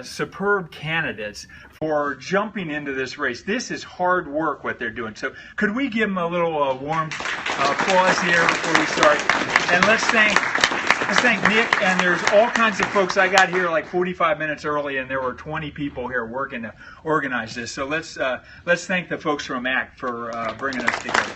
superb candidates for jumping into this race. This is hard work what they're doing. So could we give them a little warm applause here before we start? And let's thank Nick. And there's all kinds of folks. I got here like 45 minutes early, and there were 20 people here working to organize this. So let's thank the folks from ACT for bringing us together.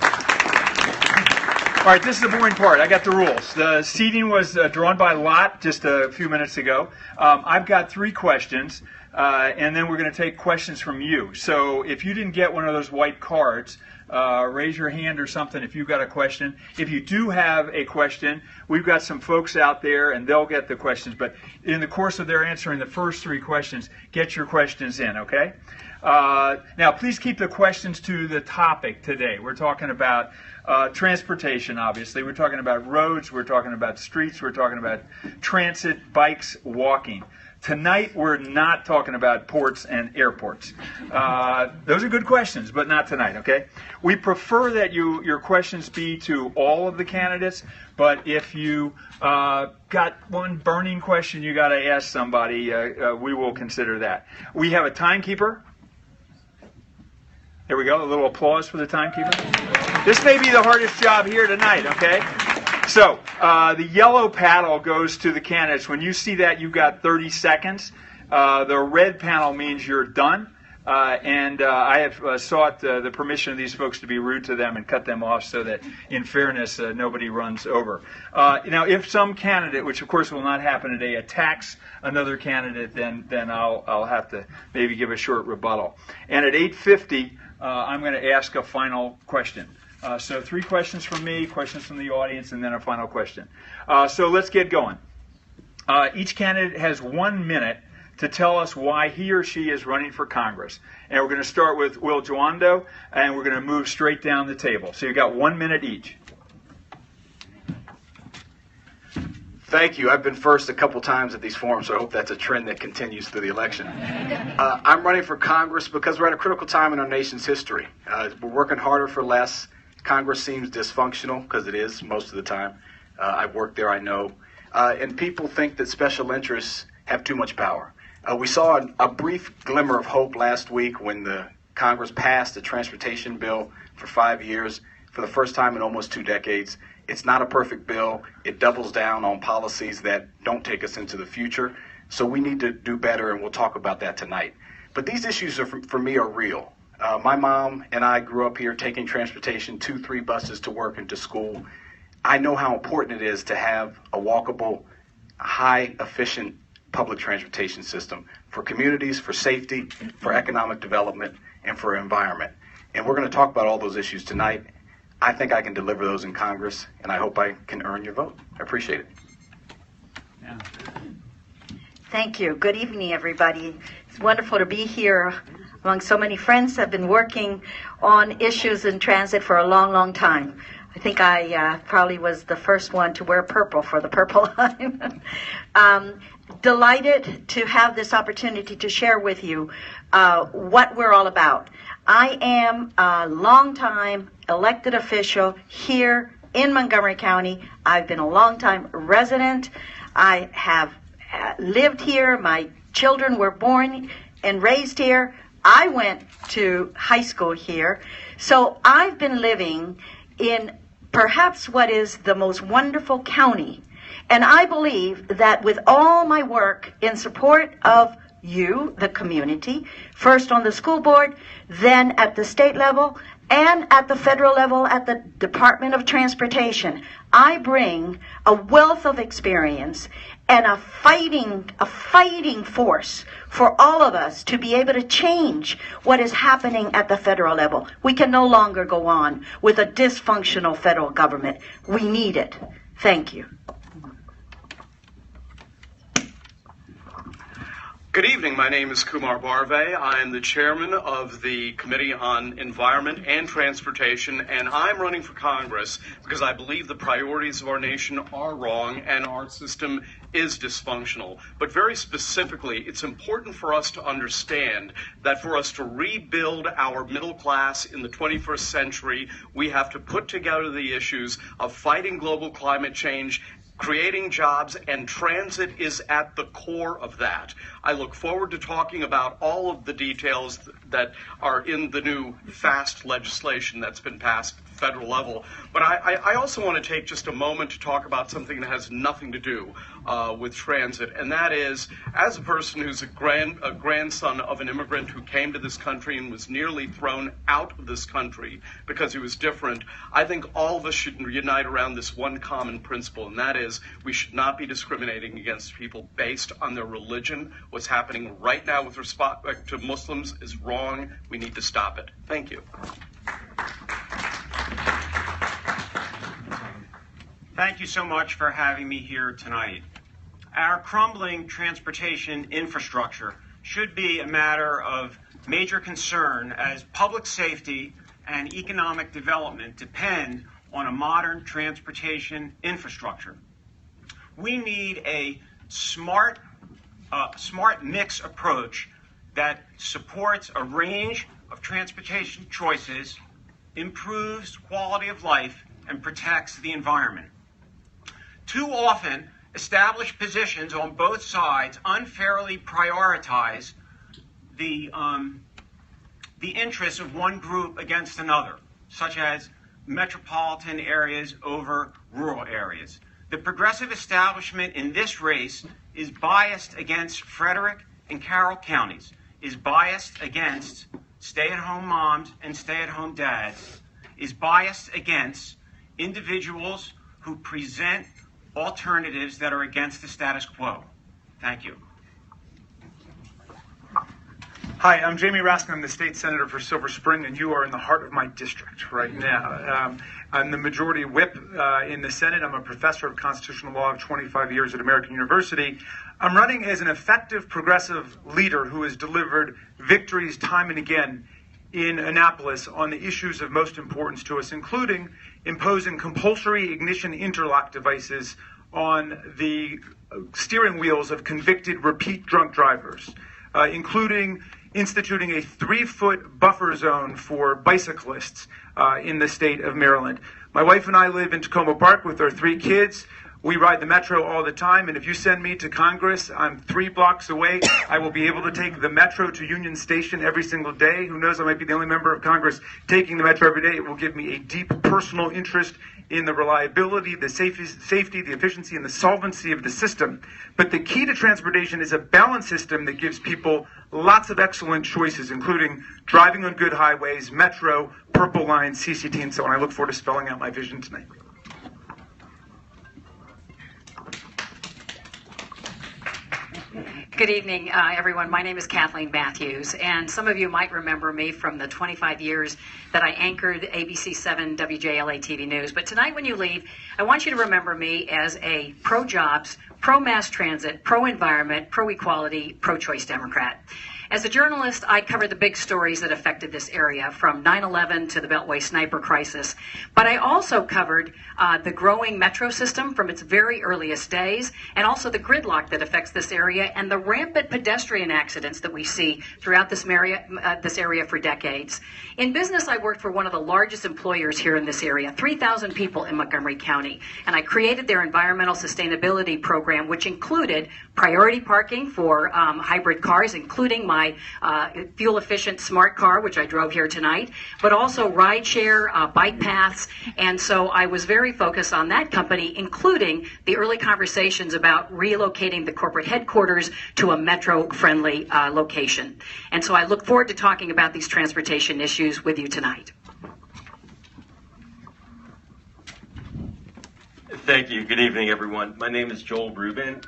All right, this is the boring part. I got the rules. The seating was drawn by lot just a few minutes ago. I've got 3 questions, and then we're going to take questions from you. So if you didn't get one of those white cards, raise your hand or something if you've got a question. If you do have a question, we've got some folks out there, and they'll get the questions. But in the course of their answering the first 3 questions, get your questions in, okay? Now, please keep the questions to the topic today. We're talking about transportation, obviously. We're talking about roads. We're talking about streets. We're talking about transit, bikes, walking. Tonight, we're not talking about ports and airports. Those are good questions, but not tonight, okay? We prefer that your questions be to all of the candidates, but if you got one burning question you got to ask somebody, we will consider that. We have a timekeeper. There we go. A little applause for the timekeeper. This may be the hardest job here tonight, okay? So, the yellow paddle goes to the candidates. When you see that, you've got 30 seconds. The red panel means you're done. And I have sought the permission of these folks to be rude to them and cut them off so that, in fairness, nobody runs over. Now, if some candidate, which of course will not happen today, attacks another candidate, then I'll have to maybe give a short rebuttal. And at 8:50, I'm going to ask a final question. So 3 questions from me, questions from the audience, and then a final question. So let's get going. Each candidate has 1 minute to tell us why he or she is running for Congress. And we're going to start with Will Joando, and we're going to move straight down the table. So you've got 1 minute each. Thank you. I've been first a couple times at these forums, so I hope that's a trend that continues through the election. I'm running for Congress because we're at a critical time in our nation's history. We're working harder for less. Congress seems dysfunctional, because it is most of the time. I've worked there, I know. And people think that special interests have too much power. We saw a brief glimmer of hope last week when the Congress passed a transportation bill for 5 years, for the first time in almost 2 decades. It's not a perfect bill. It doubles down on policies that don't take us into the future. So we need to do better, and we'll talk about that tonight. But these issues for me are real. My mom and I grew up here taking transportation, 2-3 buses to work and to school. I know how important it is to have a walkable, high efficient public transportation system for communities, for safety, for economic development, and for environment. And we're going to talk about all those issues tonight. I think I can deliver those in Congress, and I hope I can earn your vote. I appreciate it. Yeah. Thank you. Good evening, everybody. It's wonderful to be here among so many friends. I've been working on issues in transit for a long, long time. I think I probably was the first one to wear purple for the Purple Line. Delighted to have this opportunity to share with you what we're all about. I am a longtime elected official here in Montgomery County. I've been a longtime resident. I have lived here. My children were born and raised here. I went to high school here. So I've been living in perhaps what is the most wonderful county. And I believe that with all my work in support of you, the community, first on the school board, then at the state level, and at the federal level at the Department of Transportation, I bring a wealth of experience and a fighting force for all of us to be able to change what is happening at the federal level. We can no longer go on with a dysfunctional federal government. We need it. Thank you. Good evening. My name is Kumar Barve. I am the chairman of the Committee on Environment and Transportation, and I'm running for Congress because I believe the priorities of our nation are wrong and our system is dysfunctional. But very specifically, it's important for us to understand that for us to rebuild our middle class in the 21st century, we have to put together the issues of fighting global climate change creating jobs, and transit is at the core of that. I look forward to talking about all of the details that are in the new FAST legislation that's been passed at the federal level. But I also want to take just a moment to talk about something that has nothing to do with transit, and that is, as a person who's a grandson of an immigrant who came to this country and was nearly thrown out of this country because he was different, I think all of us should unite around this one common principle, and that is we should not be discriminating against people based on their religion. What's happening right now with respect to Muslims is wrong. We need to stop it. Thank you. Thank you so much for having me here tonight. Our crumbling transportation infrastructure should be a matter of major concern as public safety and economic development depend on a modern transportation infrastructure. We need a smart mix approach that supports a range of transportation choices, improves quality of life, and protects the environment. Too often, established positions on both sides unfairly prioritize the interests of one group against another, such as metropolitan areas over rural areas. The progressive establishment in this race is biased against Frederick and Carroll counties, is biased against stay-at-home moms and stay-at-home dads, is biased against individuals who present alternatives that are against the status quo. Thank you. Hi, I'm Jamie Raskin. I'm the state senator for Silver Spring, and you are in the heart of my district right now. I'm the majority whip in the Senate. I'm a professor of constitutional law of 25 years at American University. I'm running as an effective progressive leader who has delivered victories time and again in Annapolis on the issues of most importance to us, including imposing compulsory ignition interlock devices on the steering wheels of convicted repeat drunk drivers, including instituting a 3-foot buffer zone for bicyclists in the state of Maryland. My wife and I live in Tacoma Park with our 3 kids. We ride the metro all the time, and if you send me to Congress, I'm 3 blocks away. I will be able to take the metro to Union Station every single day. Who knows, I might be the only member of Congress taking the metro every day. It will give me a deep personal interest in the reliability, the safety, the efficiency, and the solvency of the system. But the key to transportation is a balanced system that gives people lots of excellent choices, including driving on good highways, metro, Purple Line, CCT, and so on. I look forward to spelling out my vision tonight. Good evening, everyone. My name is Kathleen Matthews, and some of you might remember me from the 25 years that I anchored ABC 7 WJLA TV News. But tonight when you leave, I want you to remember me as a pro-jobs, pro-mass transit, pro-environment, pro-equality, pro-choice Democrat. As a journalist, I covered the big stories that affected this area, from 9/11 to the Beltway sniper crisis. But I also covered the growing metro system from its very earliest days, and also the gridlock that affects this area and the rampant pedestrian accidents that we see throughout this area for decades. In business, I worked for one of the largest employers here in this area, 3,000 people in Montgomery County, and I created their environmental sustainability program, which included priority parking for hybrid cars, including my fuel-efficient smart car, which I drove here tonight, but also rideshare, bike paths, and so I was very focused on that company, including the early conversations about relocating the corporate headquarters to a metro-friendly location. And so I look forward to talking about these transportation issues with you tonight. Thank you. Good evening, everyone. My name is Joel Rubin,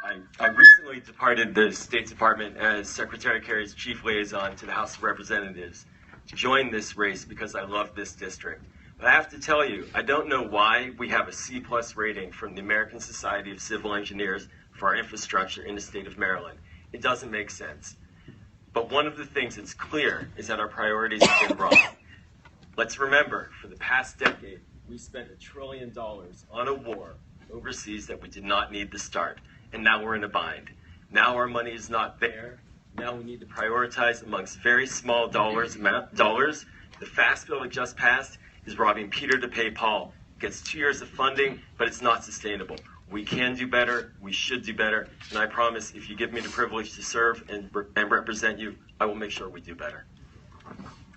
and I recently departed the State Department as Secretary Kerry's chief liaison to the House of Representatives to join this race because I love this district. But I have to tell you, I don't know why we have a C+ rating from the American Society of Civil Engineers for our infrastructure in the state of Maryland. It doesn't make sense. But one of the things that's clear is that our priorities have been wrong. Let's remember, for the past decade, we spent $1 trillion on a war overseas that we did not need to start, and now we're in a bind. Now our money is not there. Now we need to prioritize amongst very small dollars. The FAST bill that just passed is robbing Peter to pay Paul. It gets 2 years of funding, but it's not sustainable. We can do better. We should do better. And I promise, if you give me the privilege to serve and represent you, I will make sure we do better.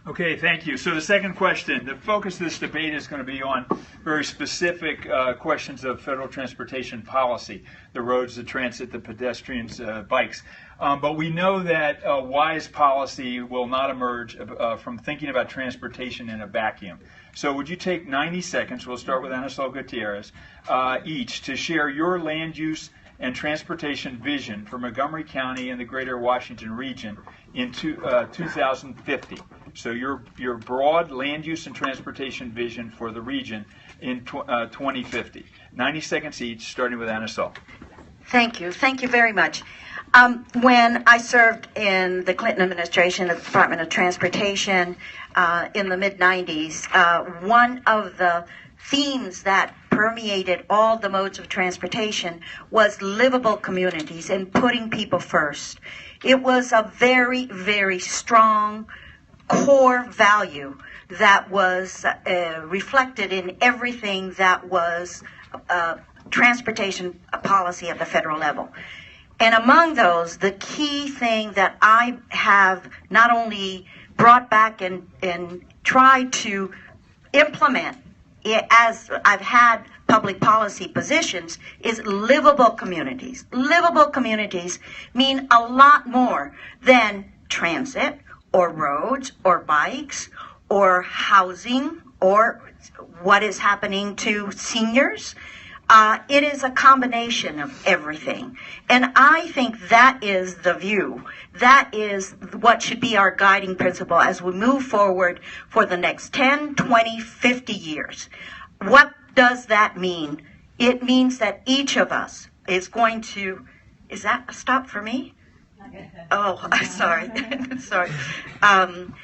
Okay, thank you. So the second question, the focus of this debate is going to be on very specific questions of federal transportation policy, the roads, the transit, the pedestrians, bikes. But we know that wise policy will not emerge from thinking about transportation in a vacuum. So would you take 90 seconds, we'll start with Anasol Gutierrez, each to share your land use and transportation vision for Montgomery County and the greater Washington region in 2050. So your broad land use and transportation vision for the region in 2050. 90 seconds each, starting with Anasol. Thank you. Thank you very much. When I served in the Clinton administration at the Department of Transportation in the mid-90s, one of the themes that permeated all the modes of transportation was livable communities and putting people first. It was a very, very strong core value that was reflected in everything that was transportation policy at the federal level. And among those, the key thing that I have not only brought back and tried to implement as I've had public policy positions is livable communities. Livable communities mean a lot more than transit or roads or bikes or housing or what is happening to seniors. It is a combination of everything. And I think that is the view. That is what should be our guiding principle as we move forward for the next 10, 20, 50 years. What does that mean? It means that each of us is going to... Is that a stop for me? Oh, I'm sorry. Sorry. I'm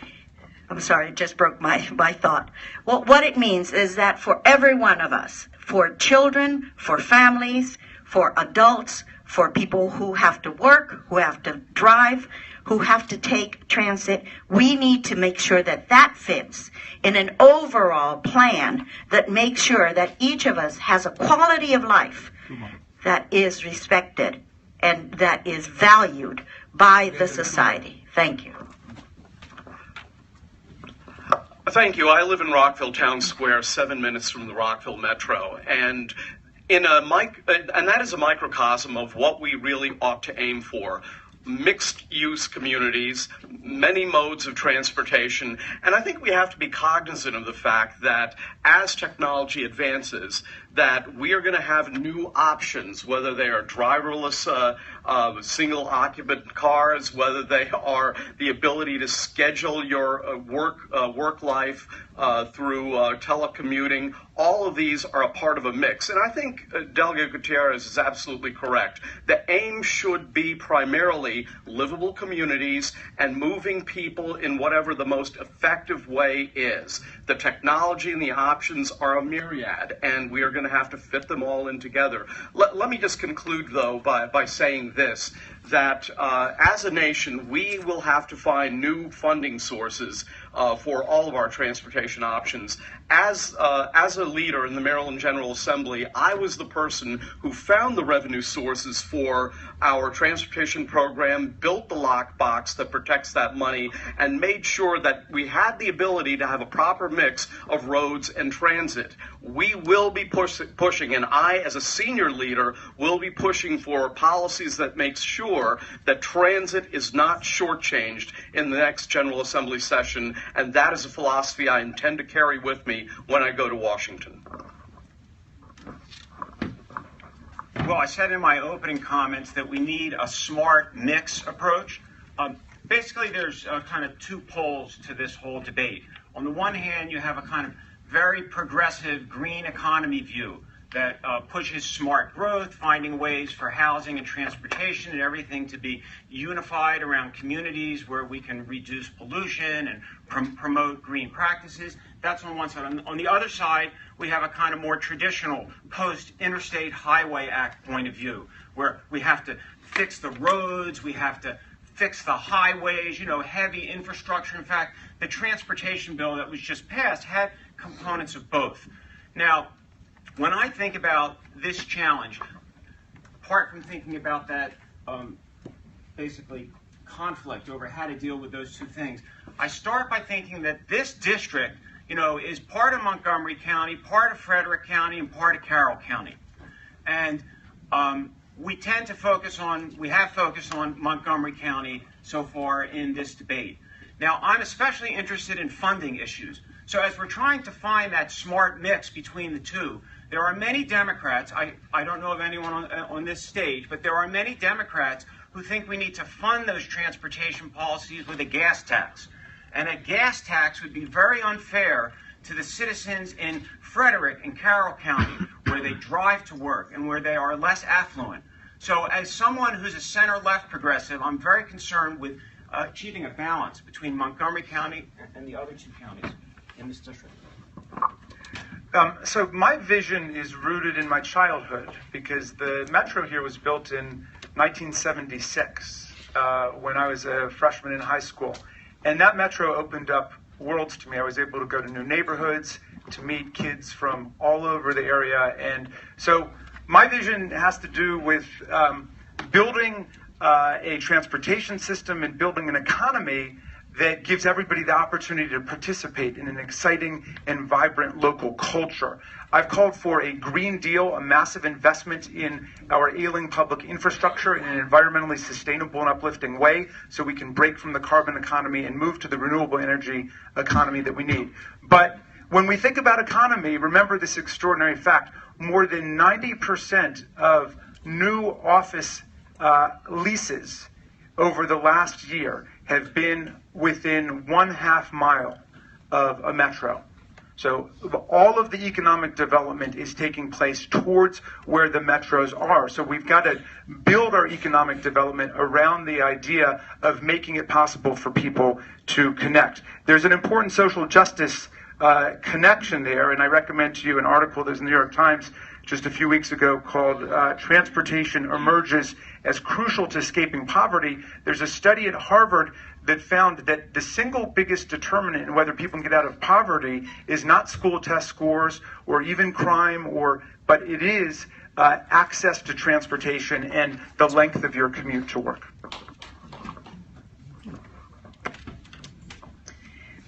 sorry, it just broke my thought. Well, what it means is that for every one of us, for children, for families, for adults, for people who have to work, who have to drive, who have to take transit, we need to make sure that that fits in an overall plan that makes sure that each of us has a quality of life that is respected and that is valued by the society. Thank you. Thank you. I live in Rockville Town Square, 7 minutes from the Rockville Metro, and that is a microcosm of what we really ought to aim for. Mixed-use communities, many modes of transportation, and I think we have to be cognizant of the fact that as technology advances, that we are going to have new options, whether they are driverless single-occupant cars, whether they are the ability to schedule your work life through telecommuting. All of these are a part of a mix. And I think Delegate Gutierrez is absolutely correct. The aim should be primarily livable communities and moving people in whatever the most effective way is. The technology and the options are a myriad, and we are going to have to fit them all in together. Let me just conclude, though, by saying this, that as a nation, we will have to find new funding sources for all of our transportation options. As a leader in the Maryland General Assembly, I was the person who found the revenue sources for our transportation program, built the lockbox that protects that money, and made sure that we had the ability to have a proper mix of roads and transit. We will be pushing, and I, as a senior leader, will be pushing for policies that make sure that transit is not shortchanged in the next General Assembly session, and that is a philosophy I intend to carry with me when I go to Washington. Well, I said in my opening comments that we need a smart mix approach. Basically, there's kind of two poles to this whole debate. On the one hand, you have a kind of very progressive green economy view that pushes smart growth, finding ways for housing and transportation and everything to be unified around communities where we can reduce pollution and promote green practices. That's on one side. On the other side, we have a kind of more traditional post-Interstate Highway Act point of view, where we have to fix the roads, we have to fix the highways, heavy infrastructure. In fact, the transportation bill that was just passed had components of both. Now, when I think about this challenge, apart from thinking about that basically conflict over how to deal with those two things, I start by thinking that this district, is part of Montgomery County, part of Frederick County, and part of Carroll County. And we have focused on Montgomery County so far in this debate. Now, I'm especially interested in funding issues. So as we're trying to find that smart mix between the two, there are many Democrats, I don't know of anyone on this stage, but there are many Democrats who think we need to fund those transportation policies with a gas tax. And a gas tax would be very unfair to the citizens in Frederick and Carroll County, where they drive to work and where they are less affluent. So as someone who's a center-left progressive, I'm very concerned with achieving a balance between Montgomery County and the other two counties in this district. So my vision is rooted in my childhood, because the metro here was built in 1976 when I was a freshman in high school. And that metro opened up worlds to me. I was able to go to new neighborhoods, to meet kids from all over the area. And so my vision has to do with building a transportation system and building an economy that gives everybody the opportunity to participate in an exciting and vibrant local culture. I've called for a Green Deal, a massive investment in our ailing public infrastructure in an environmentally sustainable and uplifting way, so we can break from the carbon economy and move to the renewable energy economy that we need. But when we think about economy, remember this extraordinary fact: more than 90% of new office leases over the last year have been within 1/2 mile of a metro. So all of the economic development is taking place towards where the metros are. So we've got to build our economic development around the idea of making it possible for people to connect. There's an important social justice connection there, and I recommend to you an article that was in the New York Times just a few weeks ago called Transportation Emerges as Crucial to Escaping Poverty. There's a study at Harvard that found that the single biggest determinant in whether people can get out of poverty is not school test scores or even crime, but it is access to transportation and the length of your commute to work.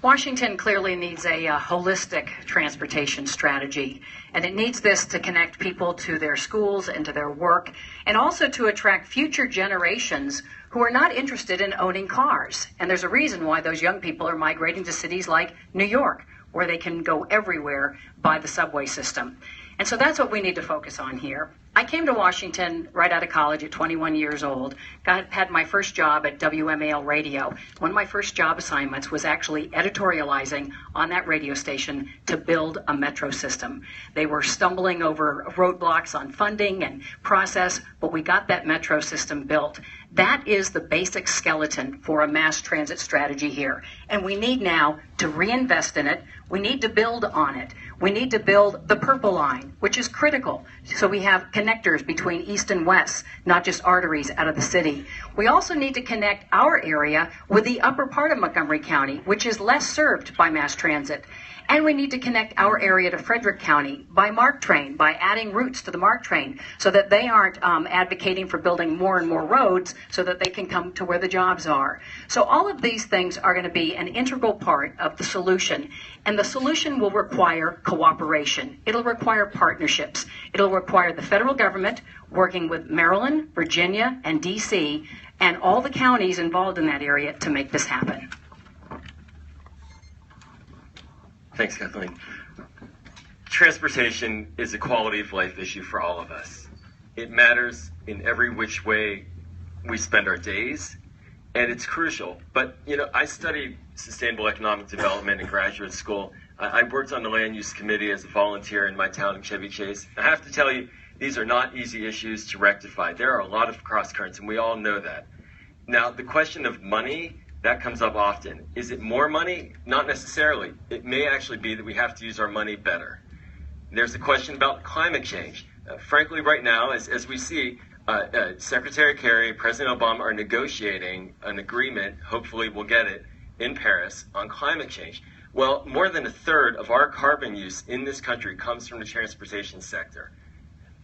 Washington clearly needs a holistic transportation strategy, and it needs this to connect people to their schools and to their work, and also to attract future generations who are not interested in owning cars. And there's a reason why those young people are migrating to cities like New York, where they can go everywhere by the subway system. And so that's what we need to focus on here. I came to Washington right out of college at 21 years old, had my first job at WMAL Radio. One of my first job assignments was actually editorializing on that radio station to build a metro system. They were stumbling over roadblocks on funding and process, but we got that metro system built. That is the basic skeleton for a mass transit strategy here. And we need now to reinvest in it. We need to build on it. We need to build the Purple Line, which is critical. So we have connectors between east and west, not just arteries out of the city. We also need to connect our area with the upper part of Montgomery County, which is less served by mass transit. And we need to connect our area to Frederick County by MARC train, by adding routes to the MARC train, so that they aren't advocating for building more and more roads so that they can come to where the jobs are. So all of these things are going to be an integral part of the solution. And the solution will require cooperation. It'll require partnerships. It'll require the federal government working with Maryland, Virginia, and D.C., and all the counties involved in that area to make this happen. Thanks, Kathleen. Transportation is a quality of life issue for all of us. It matters in every which way we spend our days, and it's crucial. But, I studied sustainable economic development in graduate school. I worked on the land use committee as a volunteer in my town in Chevy Chase. I have to tell you, these are not easy issues to rectify. There are a lot of cross currents, and we all know that. Now, the question of money, that comes up often. Is it more money? Not necessarily. It may actually be that we have to use our money better. There's a question about climate change. Frankly, right now, as we see, Secretary Kerry, President Obama are negotiating an agreement, hopefully we'll get it, in Paris on climate change. Well, more than a third of our carbon use in this country comes from the transportation sector.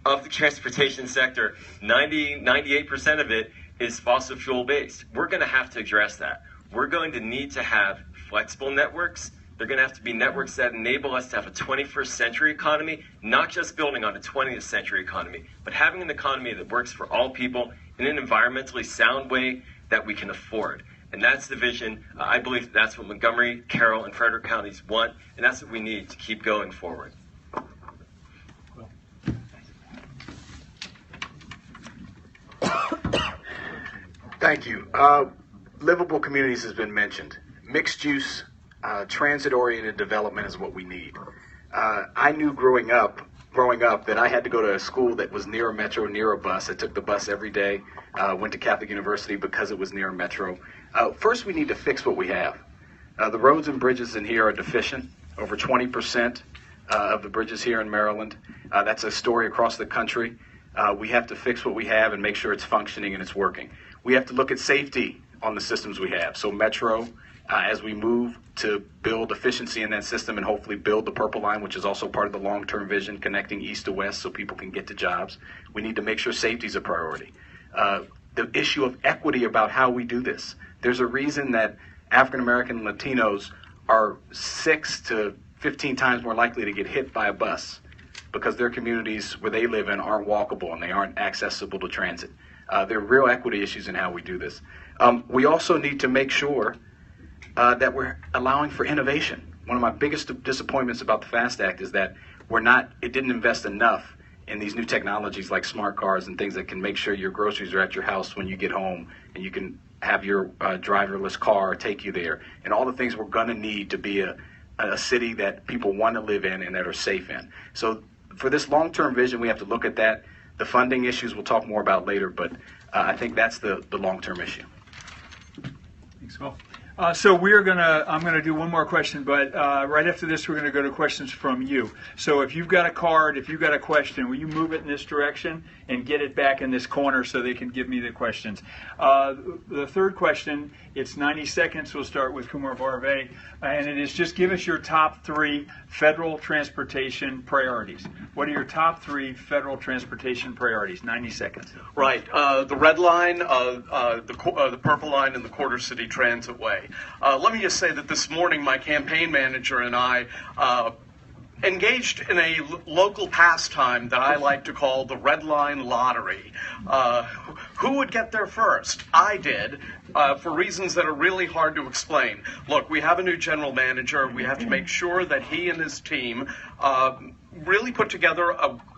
of the transportation sector, 98% of it is fossil fuel based. We're going to have to address that. We're going to need to have flexible networks. They're going to have to be networks that enable us to have a 21st century economy, not just building on a 20th century economy, but having an economy that works for all people in an environmentally sound way that we can afford. And that's the vision. I believe that's what Montgomery, Carroll, and Frederick counties want, and that's what we need to keep going forward. Thank you. Livable communities has been mentioned. Mixed use, transit-oriented development is what we need. I knew growing up that I had to go to a school that was near a metro, near a bus. I took the bus every day, went to Catholic University because it was near a metro. First, we need to fix what we have. The roads and bridges in here are deficient. Over 20% of the bridges here in Maryland. That's a story across the country. We have to fix what we have and make sure it's functioning and it's working. We have to look at safety on the systems we have. So Metro, as we move to build efficiency in that system and hopefully build the Purple Line, which is also part of the long-term vision, connecting east to west so people can get to jobs, we need to make sure safety is a priority. The issue of equity about how we do this. There's a reason that African American and Latinos are 6 to 15 times more likely to get hit by a bus because their communities where they live in aren't walkable and they aren't accessible to transit. There are real equity issues in how we do this. We also need to make sure that we're allowing for innovation. One of my biggest disappointments about the FAST Act is that it didn't invest enough in these new technologies like smart cars and things that can make sure your groceries are at your house when you get home and you can have your driverless car take you there, and all the things we're going to need to be a city that people want to live in and that are safe in. So for this long-term vision, we have to look at that. The funding issues we'll talk more about later, but I think that's the long-term issue. Thanks, Will. So I'm gonna do one more question, but right after this, we're gonna go to questions from you. So if you've got a card, if you've got a question, will you move it in this direction and get it back in this corner so they can give me the questions? The third question, it's 90 seconds. We'll start with Kumar Barve, and it is just give us your top 3 federal transportation priorities. What are your top 3 federal transportation priorities? 90 seconds. Right. The Red Line, the Purple Line, and the Quarter City Transit Way. Let me just say that this morning my campaign manager and I engaged in a local pastime that I like to call the Red Line Lottery. Who would get there first? I did, for reasons that are really hard to explain. Look, we have a new general manager. We have to make sure that he and his team really put together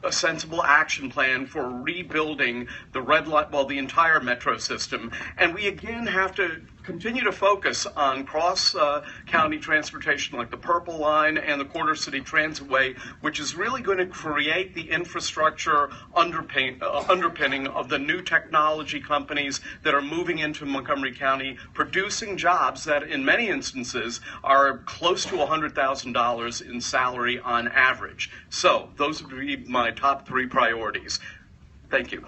a sensible action plan for rebuilding the the entire metro system. And we again have to continue to focus on cross-county transportation like the Purple Line and the Quarter City Transit Way, which is really going to create the infrastructure underpinning of the new technology companies that are moving into Montgomery County, producing jobs that in many instances are close to $100,000 in salary on average. So those would be my top 3 priorities. Thank you.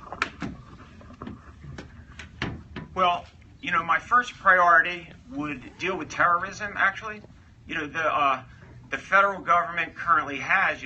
Well, my first priority would deal with terrorism, actually. The federal government currently has,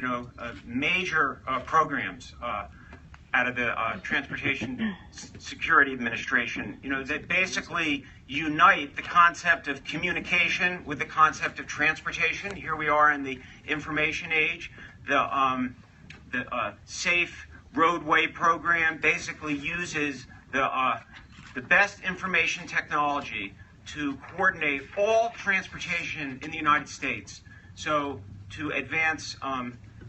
major programs out of the Transportation Security Administration, that basically unite the concept of communication with the concept of transportation. Here we are in the information age. The Safe Roadway program basically uses the best information technology to coordinate all transportation in the United States. So to advance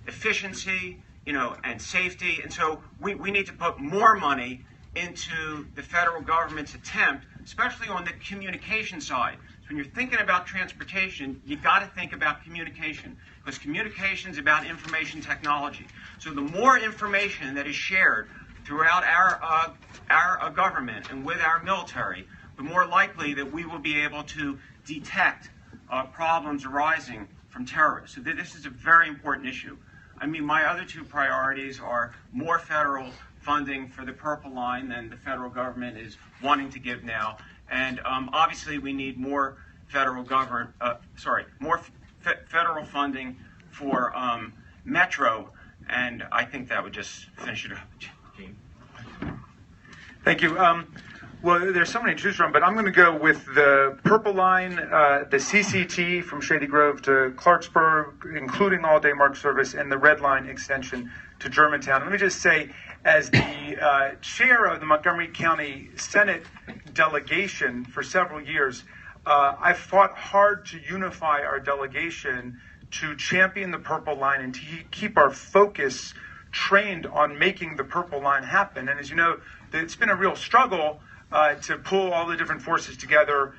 efficiency, and safety. And so we need to put more money into the federal government's attempt, especially on the communication side. So when you're thinking about transportation, you got to think about communication, because communication is about information technology. So the more information that is shared throughout our government and with our military, the more likely that we will be able to detect problems arising from terrorists. So this is a very important issue. My other 2 priorities are more federal funding for the Purple Line than the federal government is wanting to give now, and obviously we need more federal federal funding for Metro, and I think that would just finish it up. Thank you. Well, there's so many to choose from, but I'm going to go with the Purple Line, the CCT from Shady Grove to Clarksburg, including all-day MARC service, and the Red Line extension to Germantown. Let me just say, as the chair of the Montgomery County Senate delegation for several years, I've fought hard to unify our delegation to champion the Purple Line and to keep our focus trained on making the Purple Line happen. And as you know, it's been a real struggle to pull all the different forces together,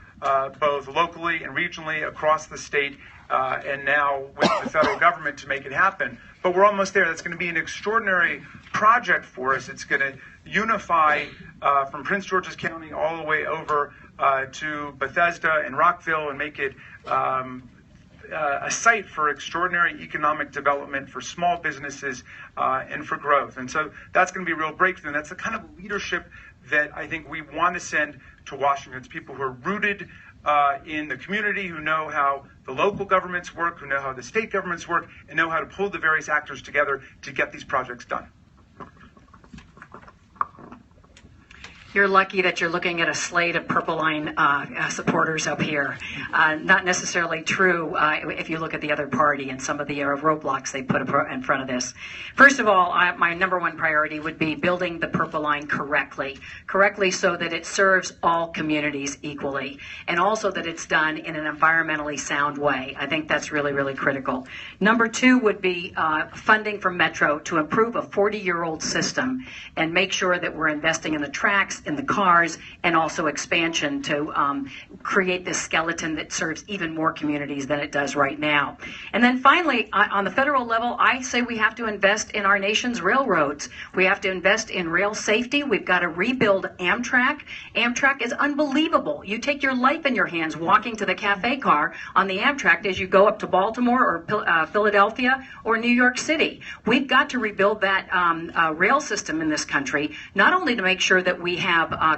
both locally and regionally across the state, and now with the federal government to make it happen. But we're almost there. That's going to be an extraordinary project for us. It's going to unify from Prince George's County all the way over to Bethesda and Rockville and make it a site for extraordinary economic development for small businesses and for growth. And so that's going to be a real breakthrough. And that's the kind of leadership that I think we want to send to Washington. It's people who are rooted in the community, who know how the local governments work, who know how the state governments work, and know how to pull the various actors together to get these projects done. You're lucky that you're looking at a slate of Purple Line supporters up here. Not necessarily true if you look at the other party and some of the roadblocks they put in front of this. First of all, my number one priority would be building the Purple Line correctly so that it serves all communities equally, and also that it's done in an environmentally sound way. I think that's really, really critical. Number two would be funding for Metro to improve a 40-year-old system and make sure that we're investing in the tracks, in the cars, and also expansion to create this skeleton that serves even more communities than it does right now. And then finally, on the federal level, I say we have to invest in our nation's railroads. We have to invest in rail safety. We've got to rebuild Amtrak. Amtrak is unbelievable. You take your life in your hands walking to the cafe car on the Amtrak as you go up to Baltimore or Philadelphia or New York City. We've got to rebuild that rail system in this country, not only to make sure that we have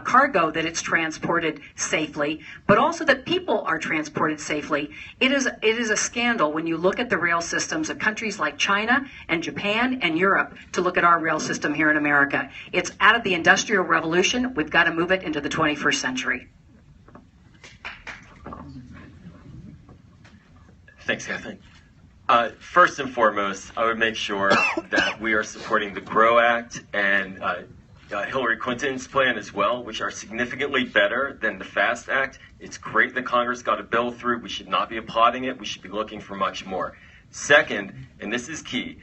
cargo, that it's transported safely, but also that people are transported safely. It is a scandal when you look at the rail systems of countries like China and Japan and Europe to look at our rail system here in America. It's out of the Industrial Revolution. We've got to move it into the 21st century. Thanks, Kathleen. First and foremost, I would make sure that we are supporting the GROW Act and Hillary Clinton's plan as well, which are significantly better than the FAST Act. It's great that Congress got a bill through. We should not be applauding it. We should be looking for much more. Second, and this is key,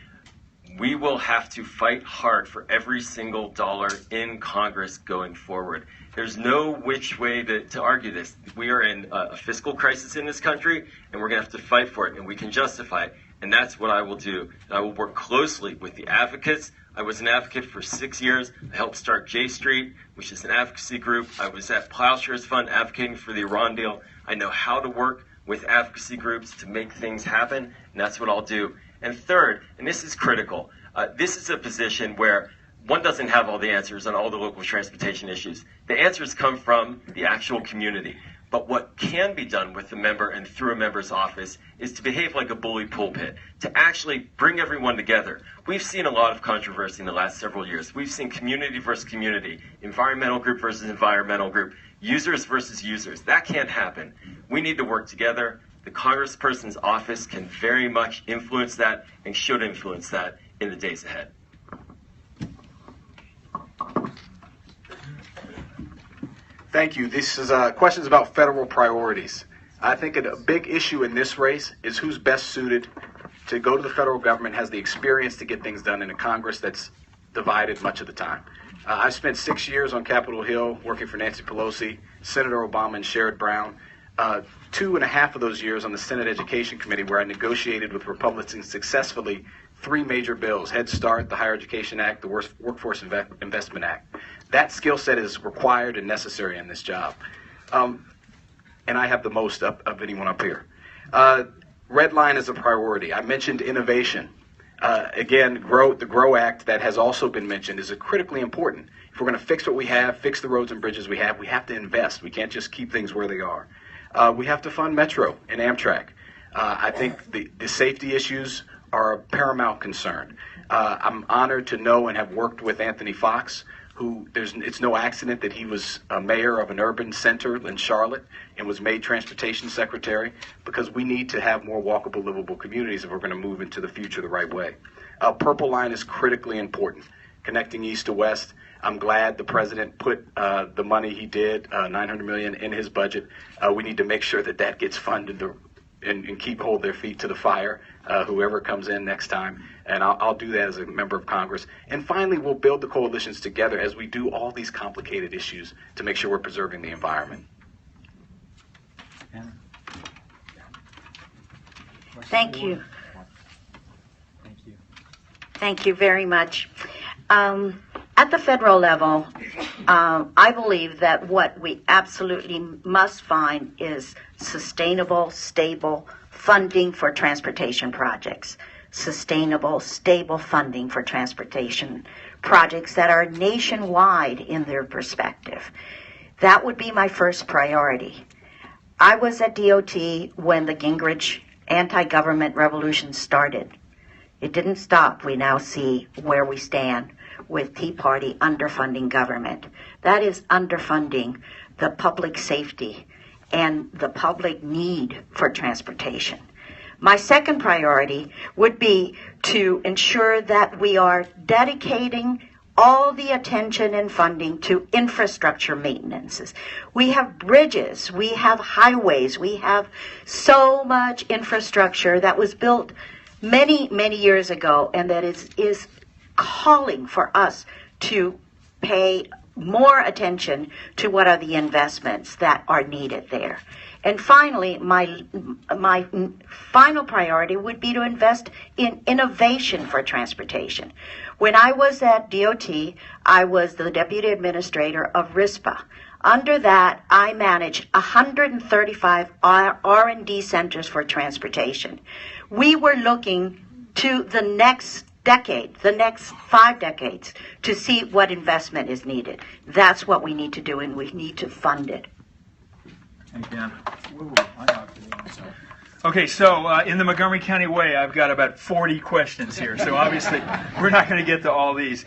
we will have to fight hard for every single dollar in Congress going forward. There's no which way to argue this. We are in a fiscal crisis in this country, and we're going to have to fight for it, and we can justify it. And that's what I will do. And I will work closely with the advocates. I was an advocate for 6 years. I helped start J Street, which is an advocacy group. I was at Plowshares Fund advocating for the Iran deal. I know how to work with advocacy groups to make things happen, and that's what I'll do. And third, and this is critical, this is a position where one doesn't have all the answers on all the local transportation issues. The answers come from the actual community. But what can be done with the member and through a member's office is to behave like a bully pulpit, to actually bring everyone together. We've seen a lot of controversy in the last several years. We've seen community versus community, environmental group versus environmental group, users versus users. That can't happen. We need to work together. The congressperson's office can very much influence that and should influence that in the days ahead. Thank you. This is questions about federal priorities. I think a big issue in this race is who's best suited to go to the federal government, has the experience to get things done in a Congress that's divided much of the time. I've spent 6 years on Capitol Hill working for Nancy Pelosi, Senator Obama, and Sherrod Brown. 2.5 of those years on the Senate Education Committee, where I negotiated with Republicans successfully 3 major bills: Head Start, the Higher Education Act, the Workforce Investment Act. That skill set is required and necessary in this job. And I have the most of anyone up here. Red Line is a priority. I mentioned innovation. Again, the GROW Act that has also been mentioned is critically important. If we're going to fix what we have, fix the roads and bridges we have to invest. We can't just keep things where they are. We have to fund Metro and Amtrak. I think the safety issues are a paramount concern. I'm honored to know and have worked with Anthony Fox, who it's no accident that he was a mayor of an urban center in Charlotte and was made transportation secretary, because we need to have more walkable, livable communities if we're going to move into the future the right way. Purple Line is critically important, connecting east to west. I'm glad the president put the money he did, $900 million, in his budget. We need to make sure that that gets funded and hold their feet to the fire, whoever comes in next time. And I'll do that as a member of Congress. And finally, we'll build the coalitions together as we do all these complicated issues to make sure we're preserving the environment. Thank you. Thank you very much. At the federal level, I believe that what we absolutely must find is sustainable, stable funding for transportation projects. Sustainable, stable funding for transportation projects that are nationwide in their perspective. That would be my first priority. I was at DOT when the Gingrich anti-government revolution started. It didn't stop. We now see where we stand with Tea Party underfunding government. That is underfunding the public safety and the public need for transportation. My second priority would be to ensure that we are dedicating all the attention and funding to infrastructure maintenances. We have bridges, we have highways, we have so much infrastructure that was built many, many years ago, and that is calling for us to pay more attention to what are the investments that are needed there. And finally, my final priority would be to invest in innovation for transportation. When I was at DOT, I was the deputy administrator of RISPA. Under that, I managed 135 R&D centers for transportation. We were looking to the next decade, the next 5 decades, to see what investment is needed. That's what we need to do, and we need to fund it. Again. Okay, so in the Montgomery County way, I've got about 40 questions here. So obviously, we're not going to get to all these.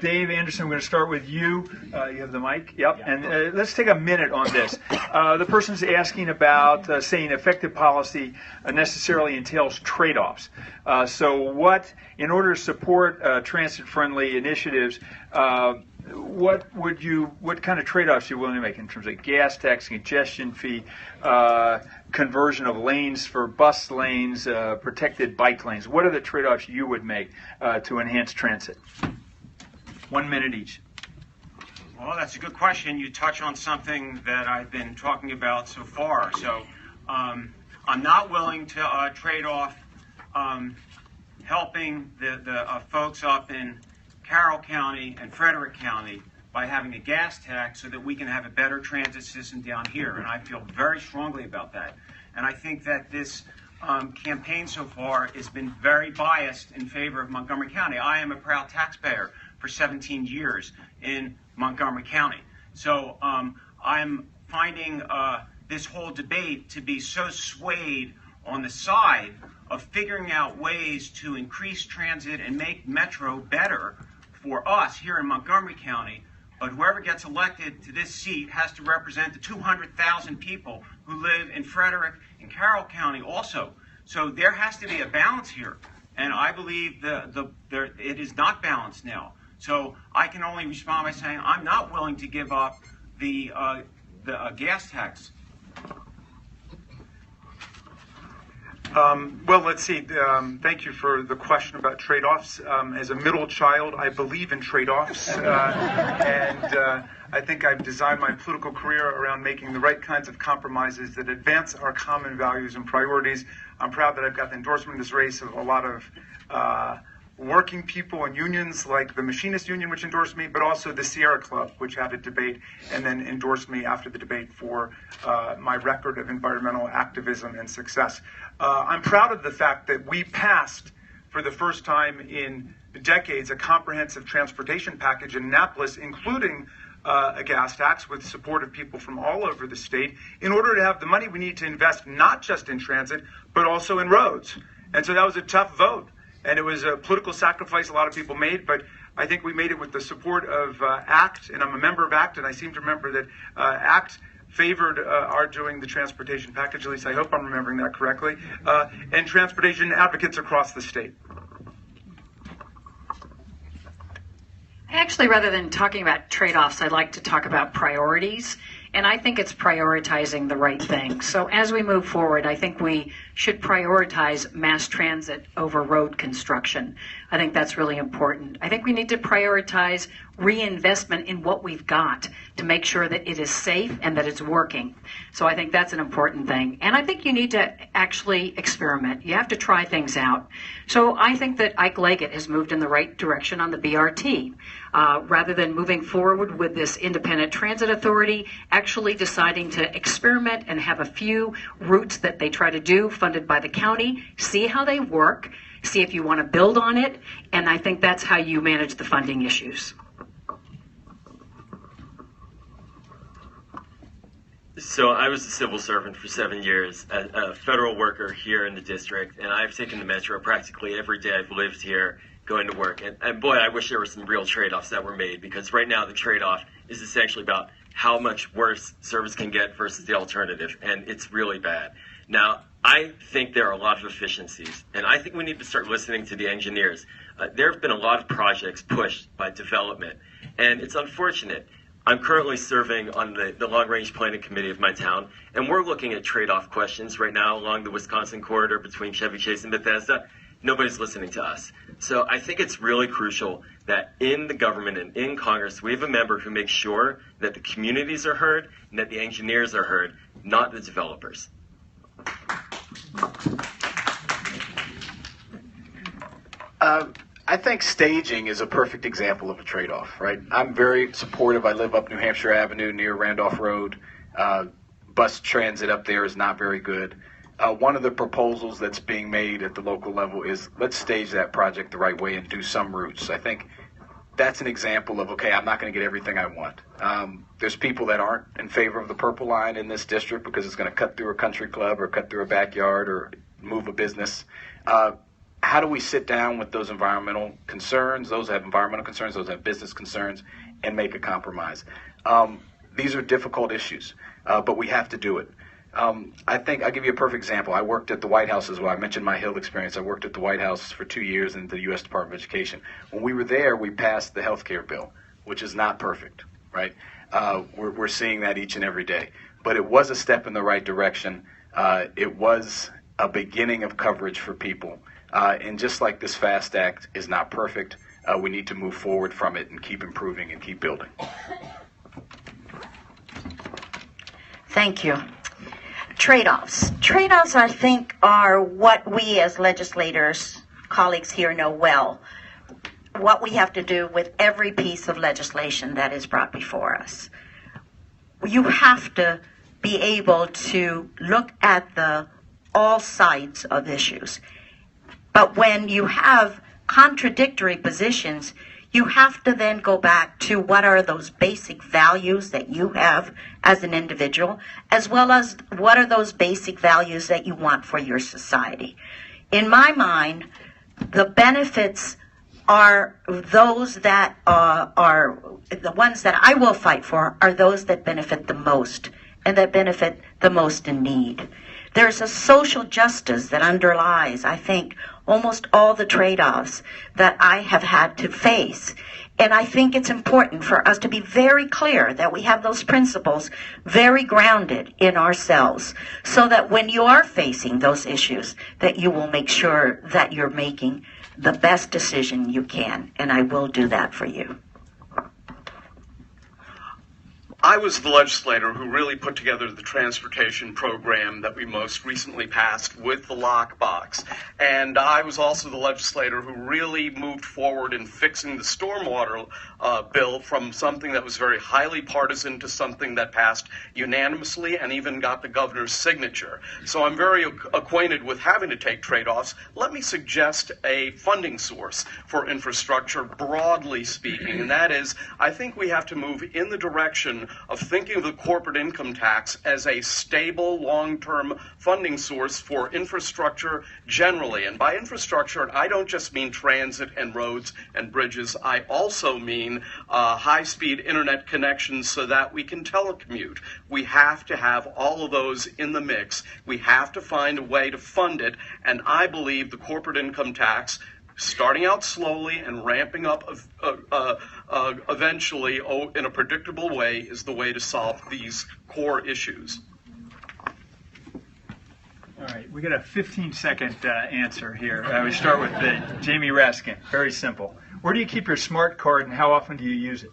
Dave Anderson, I'm going to start with you. You have the mic? Yep. And let's take a minute on this. The person's asking about saying effective policy necessarily entails trade-offs. So what, in order to support transit-friendly initiatives, what kind of trade-offs are you willing to make in terms of gas tax, congestion fee, conversion of lanes for bus lanes, protected bike lanes? What are the trade-offs you would make to enhance transit? 1 minute each. Well, that's a good question. You touch on something that I've been talking about so far. So I'm not willing to trade off helping the folks up in Carroll County and Frederick County by having a gas tax so that we can have a better transit system down here. And I feel very strongly about that. And I think that this campaign so far has been very biased in favor of Montgomery County. I am a proud taxpayer for 17 years in Montgomery County. So I'm finding this whole debate to be so swayed on the side of figuring out ways to increase transit and make Metro better for us here in Montgomery County. But whoever gets elected to this seat has to represent the 200,000 people who live in Frederick and Carroll County also. So there has to be a balance here. And I believe it is not balanced now. So I can only respond by saying I'm not willing to give up the gas tax. Well, let's see. Thank you for the question about trade-offs. As a middle child, I believe in trade-offs, and I think I've designed my political career around making the right kinds of compromises that advance our common values and priorities. I'm proud that I've got the endorsement in this race of a lot of working people and unions like the Machinist Union, which endorsed me, but also the Sierra Club, which had a debate and then endorsed me after the debate for my record of environmental activism and success. I'm proud of the fact that we passed, for the first time in decades, a comprehensive transportation package in Annapolis, including a gas tax with support of people from all over the state, in order to have the money we need to invest not just in transit, but also in roads. And so that was a tough vote. and it was a political sacrifice a lot of people made, but I think we made it with the support of ACT, and I'm a member of ACT, and I seem to remember that ACT favored our doing the transportation package, at least I hope I'm remembering that correctly, and transportation advocates across the state. Actually, rather than talking about trade-offs, I'd like to talk about priorities. And I think it's prioritizing the right thing. So as we move forward, I think we should prioritize mass transit over road construction. I think that's really important. I think we need to prioritize reinvestment in what we've got to make sure that it is safe and that it's working. So I think that's an important thing. And I think you need to actually experiment. You have to try things out. So I think that Ike Leggett has moved in the right direction on the BRT. Rather than moving forward with this independent transit authority, actually deciding to experiment and have a few routes that they try to do funded by the county, see how they work, see if you want to build on it, and I think that's how you manage the funding issues. So I was a civil servant for 7 years, a federal worker here in the district, and I've taken the metro practically every day I've lived here going to work. And boy, I wish there were some real trade-offs that were made, because right now the trade-off is essentially about how much worse service can get versus the alternative, and it's really bad. Now, I think there are a lot of efficiencies, and I think we need to start listening to the engineers. There have been a lot of projects pushed by development, and it's unfortunate. I'm currently serving on the long-range planning committee of my town, and we're looking at trade-off questions right now along the Wisconsin corridor between Chevy Chase and Bethesda. Nobody's listening to us. So I think it's really crucial that in the government and in Congress, we have a member who makes sure that the communities are heard and that the engineers are heard, not the developers. I think staging is a perfect example of a trade-off, right? I'm very supportive. I live up New Hampshire Avenue near Randolph Road. Bus transit up there is not very good. One of the proposals that's being made at the local level is let's stage that project the right way and do some routes. I think that's an example of, okay, I'm not going to get everything I want. There's people that aren't in favor of the Purple Line in this district because it's going to cut through a country club or cut through a backyard or move a business. How do we sit down with those environmental concerns, those that have environmental concerns, those that have business concerns, and make a compromise? These are difficult issues, but we have to do it. I think I'll give you a perfect example. I worked at the White House as well. I mentioned my Hill experience. I worked at the White House for 2 years in the U.S. Department of Education. When we were there, we passed the health care bill, which is not perfect, right? We're seeing that each and every day. But it was a step in the right direction. It was a beginning of coverage for people. And just like this FAST Act is not perfect, we need to move forward from it and keep improving and keep building. Thank you. Trade-offs. Trade-offs, I think, are what we as legislators, colleagues here, know well. What we have to do with every piece of legislation that is brought before us. You have to be able to look at all sides of issues. But when you have contradictory positions, you have to then go back to what are those basic values that you have as an individual, as well as what are those basic values that you want for your society. In my mind, the benefits are those that are the ones that I will fight for are those that benefit the most and that benefit the most in need. There's a social justice that underlies, I think, almost all the trade-offs that I have had to face. And I think it's important for us to be very clear that we have those principles very grounded in ourselves, so that when you are facing those issues, that you will make sure that you're making the best decision you can. And I will do that for you. I was the legislator who really put together the transportation program that we most recently passed with the lockbox. And I was also the legislator who really moved forward in fixing the stormwater bill from something that was very highly partisan to something that passed unanimously and even got the governor's signature. So I'm very acquainted with having to take trade-offs. Let me suggest a funding source for infrastructure, broadly speaking, and that is, I think we have to move in the direction of thinking of the corporate income tax as a stable, long-term funding source for infrastructure generally. And by infrastructure, I don't just mean transit and roads and bridges. I also mean high-speed internet connections so that we can telecommute. We have to have all of those in the mix. We have to find a way to fund it, and I believe the corporate income tax, starting out slowly and ramping up eventually in a predictable way, is the way to solve these core issues. All right, we got a 15-second answer here. We start with Jamie Raskin. Very simple. Where do you keep your smart card, and how often do you use it?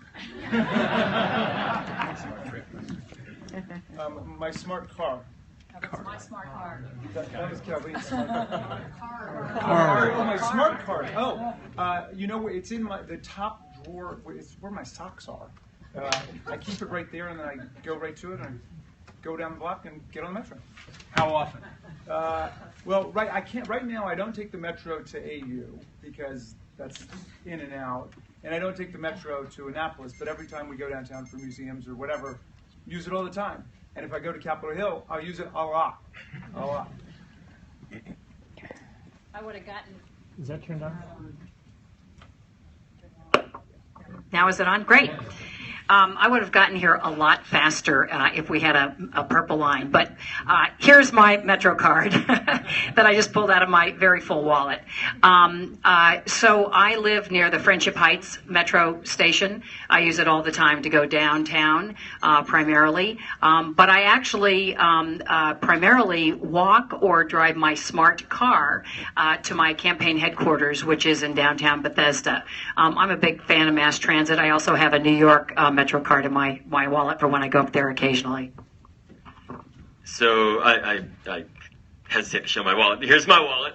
My smart car. That's my smart card. That was Kathleen's smart card. Oh, my smart card. Oh, you know, it's in the top drawer. It's where my socks are. I keep it right there, and then I go right to it, and I go down the block and get on the metro. How often? Well, right now I don't take the metro to AU because that's in and out, and I don't take the metro to Annapolis. But every time we go downtown for museums or whatever, use it all the time. And if I go to Capitol Hill, I'll use it a lot. A lot. I would have gotten. Is that turned on? Now is it on? Great. I would have gotten here a lot faster if we had a purple line. But here's my Metro card that I just pulled out of my very full wallet. So I live near the Friendship Heights Metro station. I use it all the time to go downtown primarily. But I actually primarily walk or drive my smart car to my campaign headquarters, which is in downtown Bethesda. I'm a big fan of mass transit. I also have a New York Metro card in my wallet for when I go up there occasionally. So I hesitate to show my wallet. Here's my wallet.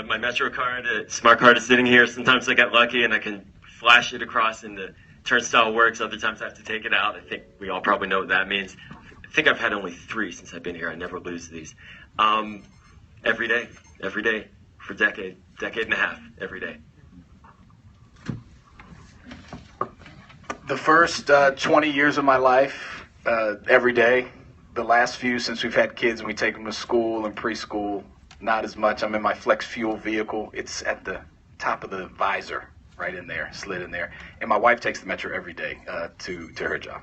My Metro card, smart card is sitting here. Sometimes I get lucky and I can flash it across and the turnstile works. Other times I have to take it out. I think we all probably know what that means. I think I've had only 3 since I've been here. I never lose these. Every day for decade and a half, every day. The first 20 years of my life, every day. The last few, since we've had kids and we take them to school and preschool, not as much. I'm in my flex fuel vehicle. It's at the top of the visor, right in there, slid in there. And my wife takes the Metro every day to her job.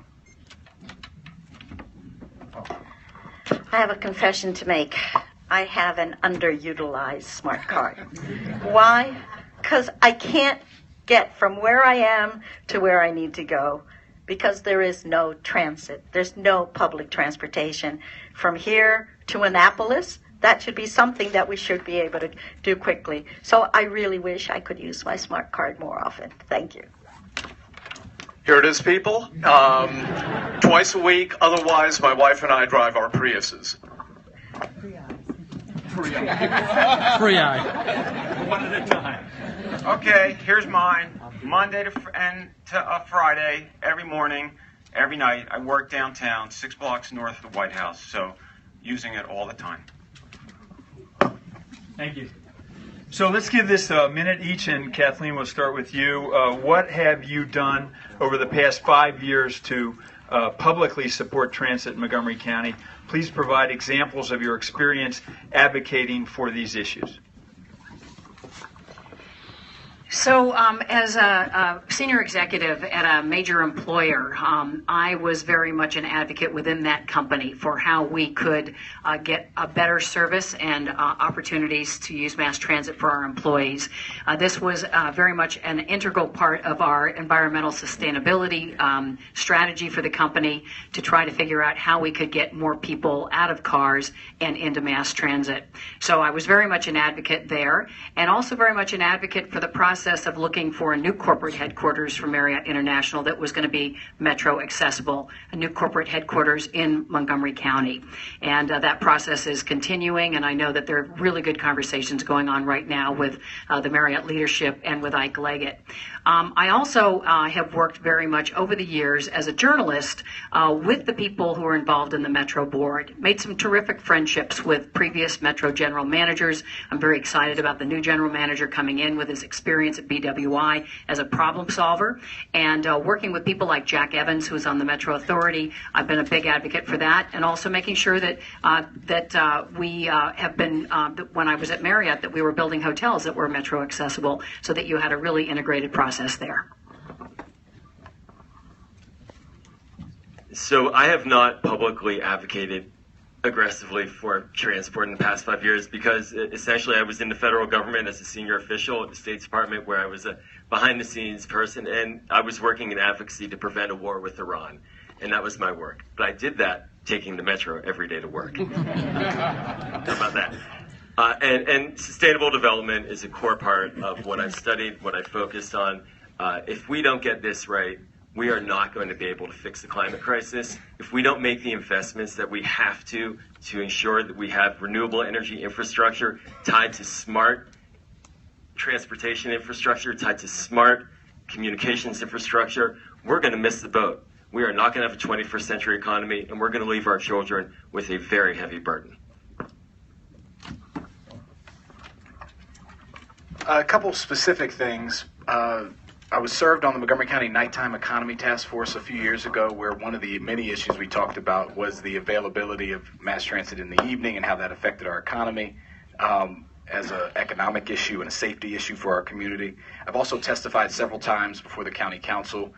I have a confession to make. I have an underutilized smart card. Why? Because I can't get from where I am to where I need to go because there is no transit. There's no public transportation. From here to Annapolis, that should be something that we should be able to do quickly. So I really wish I could use my smart card more often. Thank you. Here it is, people. Twice a week. Otherwise, my wife and I drive our Priuses. Free eye. One at a time. Okay, here's mine. Monday to Friday, every morning, every night. I work downtown, 6 blocks north of the White House, so using it all the time. Thank you. So let's give this a minute each, and Kathleen, we'll start with you. What have you done over the past 5 years to publicly support transit in Montgomery County? Please provide examples of your experience advocating for these issues. So as a senior executive at a major employer, I was very much an advocate within that company for how we could get a better service and opportunities to use mass transit for our employees. This was very much an integral part of our environmental sustainability strategy for the company to try to figure out how we could get more people out of cars and into mass transit. So I was very much an advocate there, and also very much an advocate for the process of looking for a new corporate headquarters for Marriott International that was going to be Metro accessible, a new corporate headquarters in Montgomery County. And that process is continuing, and I know that there are really good conversations going on right now with the Marriott leadership and with Ike Leggett. I also have worked very much over the years as a journalist with the people who are involved in the Metro board, made some terrific friendships with previous Metro general managers. I'm very excited about the new general manager coming in with his experience experience at BWI as a problem solver, and working with people like Jack Evans, who's on the Metro Authority. I've been a big advocate for that, and also making sure that we have been, when I was at Marriott, that we were building hotels that were Metro accessible so that you had a really integrated process there. So I have not publicly advocated aggressively for transport in the past 5 years because essentially I was in the federal government as a senior official at the State Department where I was a behind-the-scenes person, and I was working in advocacy to prevent a war with Iran, and that was my work. But I did that taking the Metro every day to work. How about that? And sustainable development is a core part of what I've studied, what I've focused on. If we don't get this right, we are not going to be able to fix the climate crisis. If we don't make the investments that we have to ensure that we have renewable energy infrastructure tied to smart transportation infrastructure, tied to smart communications infrastructure, we're going to miss the boat. We are not going to have a 21st century economy, and we're going to leave our children with a very heavy burden. A couple specific things. I was served on the Montgomery County Nighttime Economy Task Force a few years ago, where one of the many issues we talked about was the availability of mass transit in the evening and how that affected our economy as an economic issue and a safety issue for our community. I've also testified several times before the County Council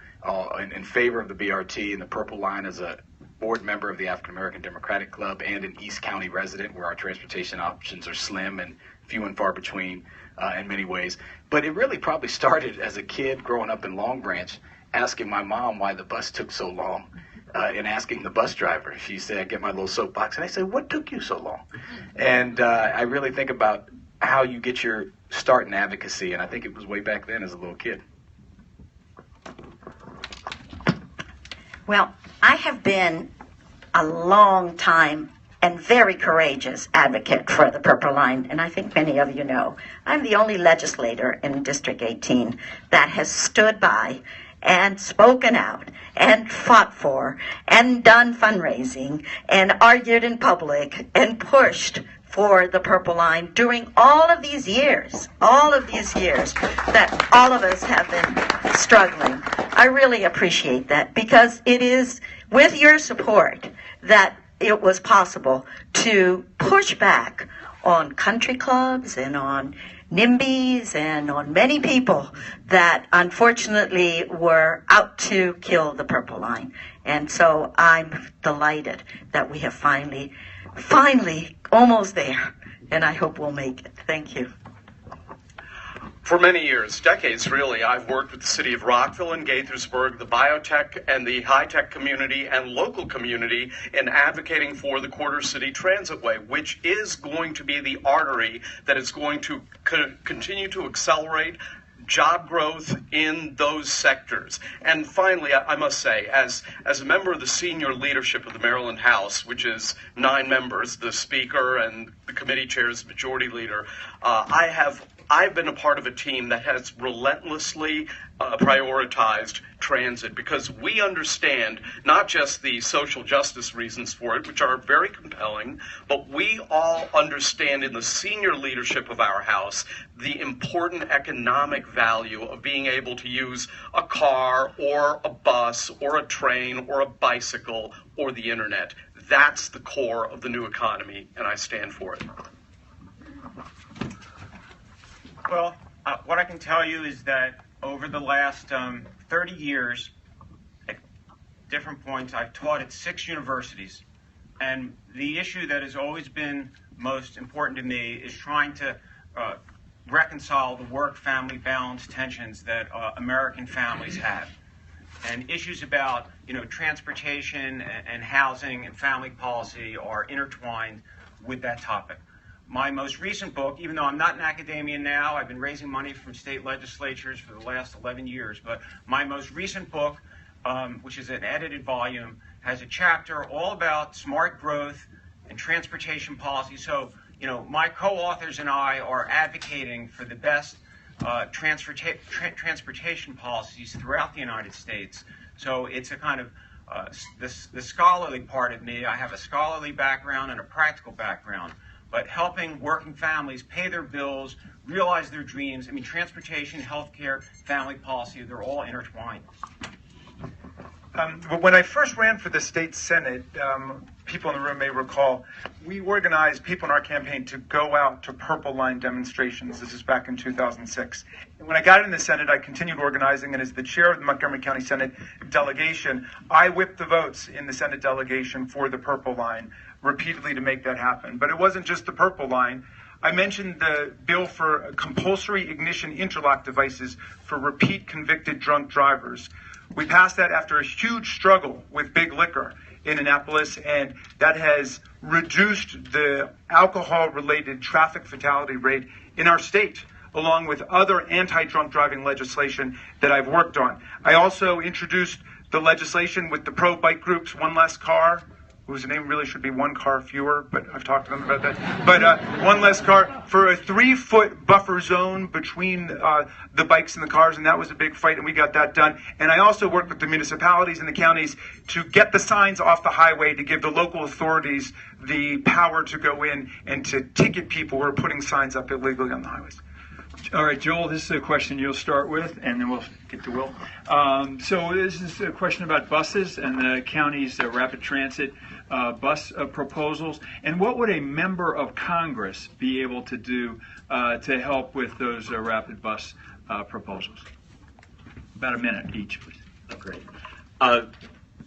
in favor of the BRT and the Purple Line as a board member of the African American Democratic Club and an East County resident where our transportation options are slim and few and far between in many ways. But it really probably started as a kid growing up in Long Branch, asking my mom why the bus took so long, and asking the bus driver. She said, I get my little soapbox, and I said, what took you so long? And I really think about how you get your start in advocacy, and I think it was way back then as a little kid. Well, I have been a long time and very courageous advocate for the Purple Line, and I think many of you know. I'm the only legislator in District 18 that has stood by and spoken out and fought for and done fundraising and argued in public and pushed for the Purple Line during all of these years that all of us have been struggling. I really appreciate that because it is with your support that it was possible to push back on country clubs and on NIMBYs and on many people that unfortunately were out to kill the Purple Line. And so I'm delighted that we have finally almost there, and I hope we'll make it. Thank you. For many years, decades really, I've worked with the city of Rockville and Gaithersburg, the biotech and the high-tech community and local community in advocating for the Quarter City Transitway, which is going to be the artery that is going to continue to accelerate job growth in those sectors. And finally, I must say, as a member of the senior leadership of the Maryland House, which is 9 members, the Speaker and the committee chair's majority leader, I've been a part of a team that has relentlessly prioritized transit because we understand not just the social justice reasons for it, which are very compelling, but we all understand in the senior leadership of our House the important economic value of being able to use a car or a bus or a train or a bicycle or the internet. That's the core of the new economy, and I stand for it. Well, what I can tell you is that over the last 30 years, at different points, I've taught at 6 universities. And the issue that has always been most important to me is trying to reconcile the work-family balance tensions that American families have. And issues about, transportation and housing and family policy are intertwined with that topic. My most recent book, even though I'm not in academia now, I've been raising money from state legislatures for the last 11 years, but my most recent book, which is an edited volume, has a chapter all about smart growth and transportation policy. So, my co-authors and I are advocating for the best transportation policies throughout the United States. So it's a kind of the scholarly part of me. I have a scholarly background and a practical background. but helping working families pay their bills, realize their dreams. I mean, transportation, healthcare, family policy, they're all intertwined. When I first ran for the state senate, people in the room may recall, we organized people in our campaign to go out to Purple Line demonstrations. This is back in 2006. And when I got in the Senate, I continued organizing, and as the chair of the Montgomery County Senate delegation, I whipped the votes in the Senate delegation for the Purple Line repeatedly to make that happen. But it wasn't just the Purple Line. I mentioned the bill for compulsory ignition interlock devices for repeat convicted drunk drivers. We passed that after a huge struggle with big liquor in Annapolis, and that has reduced the alcohol-related traffic fatality rate in our state, along with other anti-drunk driving legislation that I've worked on. I also introduced the legislation with the pro-bike groups, One Less Car, whose name really should be One Car Fewer, but I've talked to them about that. But One Less Car, for a 3-foot buffer zone between the bikes and the cars, and that was a big fight, and we got that done. And I also worked with the municipalities and the counties to get the signs off the highway, to give the local authorities the power to go in and to ticket people who are putting signs up illegally on the highways. All right, Joel, this is a question you'll start with, and then we'll get to Will. So this is a question about buses and the county's rapid transit bus proposals. And what would a member of Congress be able to do to help with those rapid bus proposals? About a minute each, please. Oh, great.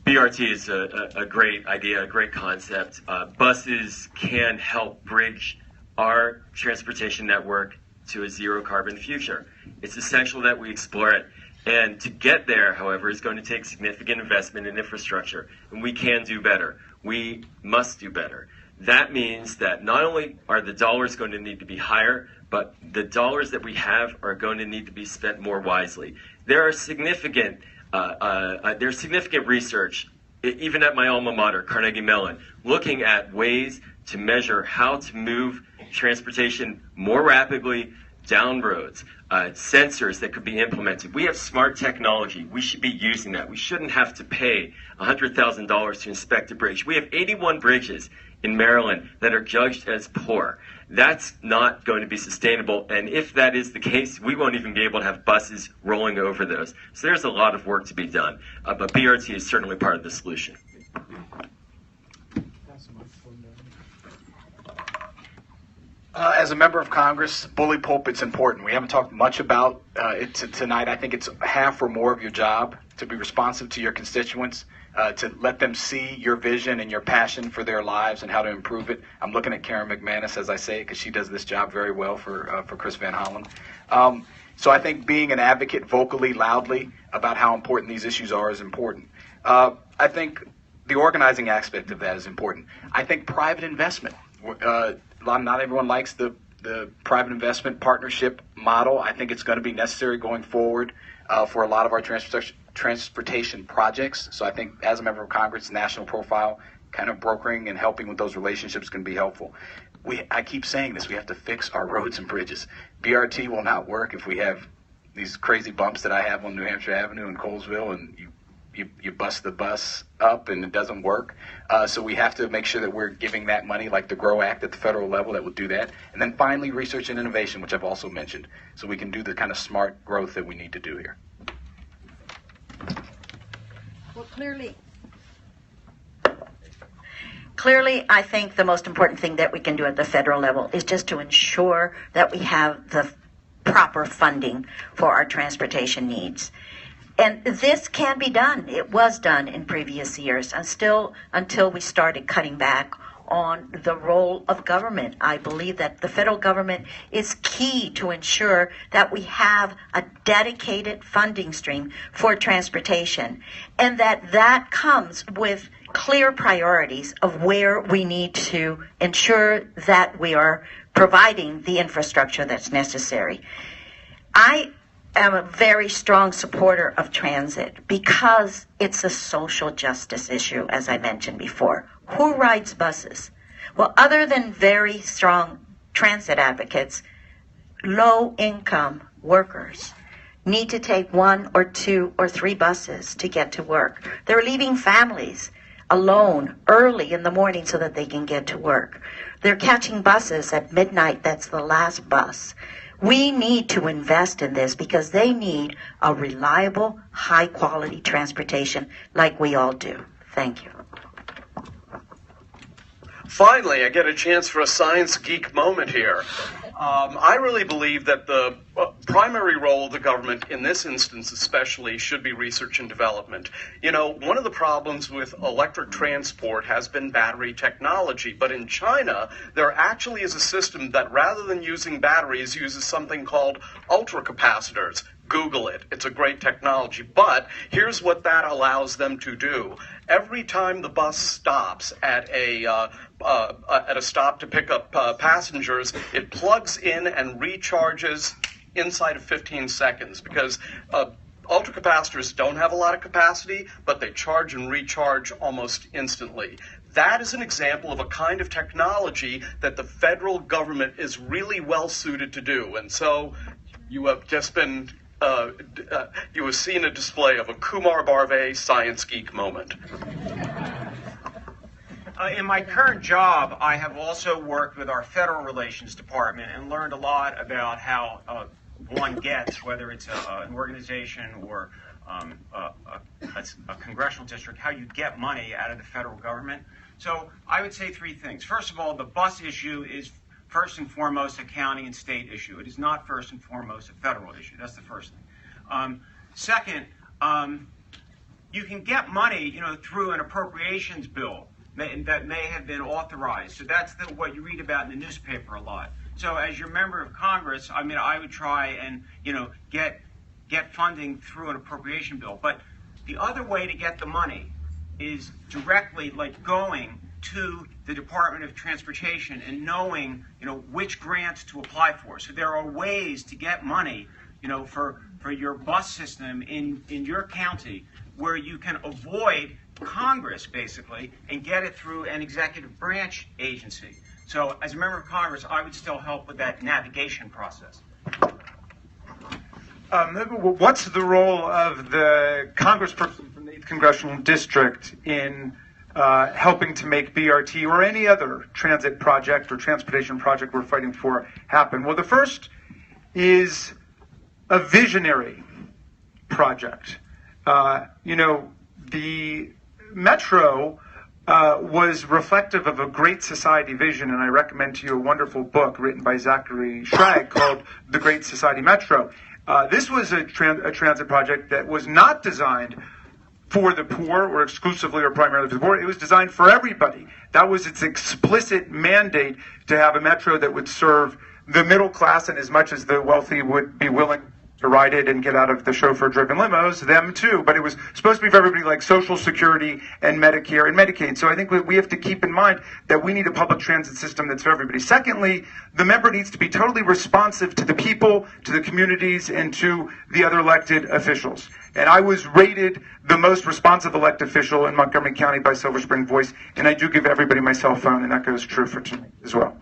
BRT is a great idea, a great concept. Buses can help bridge our transportation network to a zero carbon future. It's essential that we explore it. And to get there, however, is going to take significant investment in infrastructure. And we can do better. We must do better. That means that not only are the dollars going to need to be higher, but the dollars that we have are going to need to be spent more wisely. There's significant research, even at my alma mater, Carnegie Mellon, looking at ways to measure how to move transportation more rapidly down roads, sensors that could be implemented. We have smart technology. We should be using that. We shouldn't have to pay $100,000 to inspect a bridge. We have 81 bridges in Maryland that are judged as poor. That's not going to be sustainable, and if that is the case, we won't even be able to have buses rolling over those. So there's a lot of work to be done, but BRT is certainly part of the solution. As a member of Congress, bully pulpit's important. We haven't talked much about it tonight. I think it's half or more of your job to be responsive to your constituents, to let them see your vision and your passion for their lives and how to improve it. I'm looking at Karen McManus as I say it because she does this job very well for Chris Van Hollen. So I think being an advocate vocally, loudly about how important these issues are is important. I think the organizing aspect of that is important. I think private investment. Not everyone likes the private investment partnership model. I think it's going to be necessary going forward for a lot of our transportation projects. So I think as a member of Congress, national profile, kind of brokering and helping with those relationships can be helpful. I keep saying this, we have to fix our roads and bridges. BRT will not work if we have these crazy bumps that I have on New Hampshire Avenue in Colesville, and you bust the bus up and it doesn't work. So we have to make sure that we're giving that money, like the GROW Act at the federal level, that will do that. And then finally, research and innovation, which I've also mentioned, so we can do the kind of smart growth that we need to do here. Well, clearly, I think the most important thing that we can do at the federal level is just to ensure that we have the proper funding for our transportation needs. And this can be done. It was done in previous years, and still until we started cutting back on the role of government. I believe that the federal government is key to ensure that we have a dedicated funding stream for transportation, and that comes with clear priorities of where we need to ensure that we are providing the infrastructure that's necessary. I am a very strong supporter of transit because it's a social justice issue, as I mentioned before. Who rides buses? Well, other than very strong transit advocates, low-income workers need to take 1 or 2 or 3 buses to get to work. They're leaving families alone early in the morning so that they can get to work. They're catching buses at midnight. That's the last bus. We need to invest in this because they need a reliable, high-quality transportation like we all do. Thank you. Finally, I get a chance for a science geek moment here. I really believe that the primary role of the government in this instance especially should be research and development. You know, one of the problems with electric transport has been battery technology, but in China there actually is a system that rather than using batteries uses something called ultracapacitors. Google it. It's a great technology. But here's what that allows them to do. Every time the bus stops at a stop to pick up passengers, it plugs in and recharges inside of 15 seconds because ultracapacitors don't have a lot of capacity, but they charge and recharge almost instantly. That is an example of a kind of technology that the federal government is really well suited to do. And so you have just been you have seen a display of a Kumar Barve science geek moment. In my current job, I have also worked with our Federal Relations Department and learned a lot about how one gets, whether it's an organization or a congressional district, how you get money out of the federal government. So I would say three things. First of all, the bus issue is first and foremost a county and state issue. It is not first and foremost a federal issue. That's the first thing. Second, you can get money, through an appropriations bill that may have been authorized. So that's what you read about in the newspaper a lot. So as your member of Congress, I would try and get funding through an appropriation bill. But the other way to get the money is directly, like going to the Department of Transportation and knowing, which grants to apply for. So there are ways to get money, for your bus system in your county where you can avoid Congress, basically, and get it through an executive branch agency. So as a member of Congress, I would still help with that navigation process. What's the role of the congressperson from the 8th Congressional District in helping to make BRT or any other transit project or transportation project we're fighting for happen? Well, the first is a visionary project. The Metro was reflective of a great society vision, and I recommend to you a wonderful book written by Zachary Schrag called The Great Society Metro. This was a transit project that was not designed for the poor or exclusively or primarily for the poor. It was designed for everybody. That was its explicit mandate, to have a metro that would serve the middle class, and as much as the wealthy would be willing to ride it and get out of the chauffeur-driven limos, them too. But it was supposed to be for everybody, like Social Security and Medicare and Medicaid. So I think we have to keep in mind that we need a public transit system that's for everybody. Secondly, the member needs to be totally responsive to the people, to the communities, and to the other elected officials. And I was rated the most responsive elected official in Montgomery County by Silver Spring Voice, and I do give everybody my cell phone, and that goes true for tonight as well.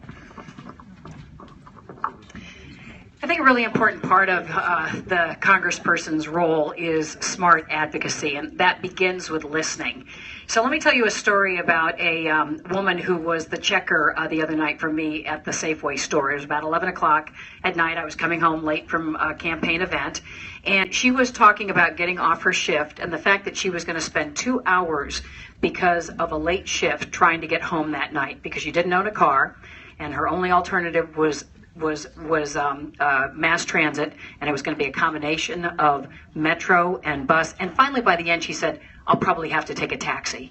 I think a really important part of the congressperson's role is smart advocacy, and that begins with listening. So let me tell you a story about a woman who was the checker the other night for me at the Safeway store. It was about 11 o'clock at night. I was coming home late from a campaign event, and she was talking about getting off her shift and the fact that she was going to spend 2 hours because of a late shift trying to get home that night because she didn't own a car, and her only alternative was mass transit, and it was going to be a combination of metro and bus. And finally, by the end, she said, I'll probably have to take a taxi.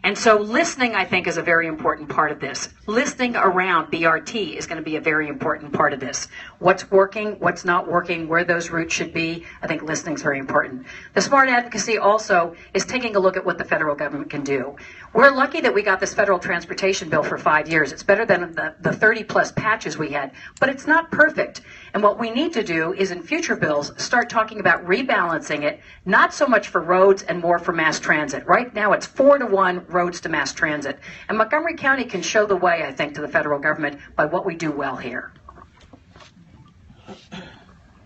And so listening, I think, is a very important part of this. Listening around BRT is going to be a very important part of this. What's working, what's not working, where those routes should be, I think listening is very important. The smart advocacy also is taking a look at what the federal government can do. We're lucky that we got this federal transportation bill for 5 years. It's better than the 30-plus patches we had, but it's not perfect. And what we need to do is in future bills start talking about rebalancing it, not so much for roads and more for mass transit. Right now it's 4-to-1 roads to mass transit. And Montgomery County can show the way, I think, to the federal government by what we do well here.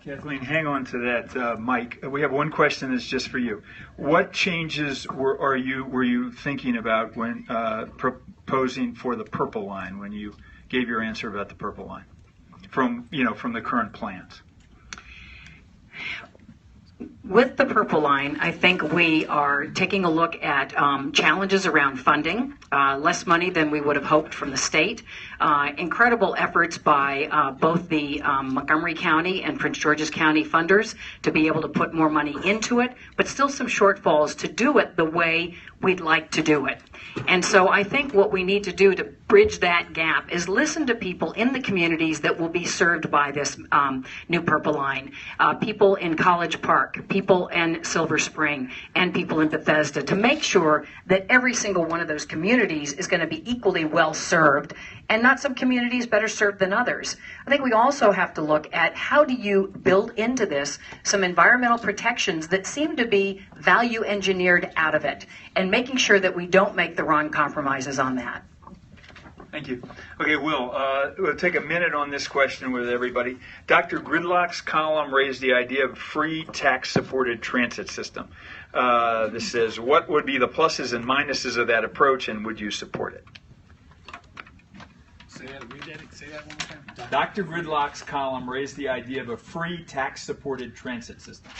Kathleen, hang on to that, Mike. We have one question that's just for you. What changes were you thinking about when proposing for the purple line when you gave your answer about the purple line from the current plans? With the purple line, I think we are taking a look at challenges around funding, less money than we would have hoped from the state, incredible efforts by both the Montgomery County and Prince George's County funders to be able to put more money into it, but still some shortfalls to do it the way we'd like to do it. And so I think what we need to do to bridge that gap is listen to people in the communities that will be served by this new purple line, people in College Park, people in Silver Spring, and people in Bethesda, to make sure that every single one of those communities is going to be equally well served, and not some communities better served than others. I think we also have to look at how do you build into this some environmental protections that seem to be value engineered out of it, and making sure that we don't make the wrong compromises on that. Thank you. Okay, we'll take a minute on this question with everybody. Dr. Gridlock's column raised the idea of free tax-supported transit system. This says, what would be the pluses and minuses of that approach, and would you support it? Say that one more time. Dr. Gridlock's column raised the idea of a free tax-supported transit system.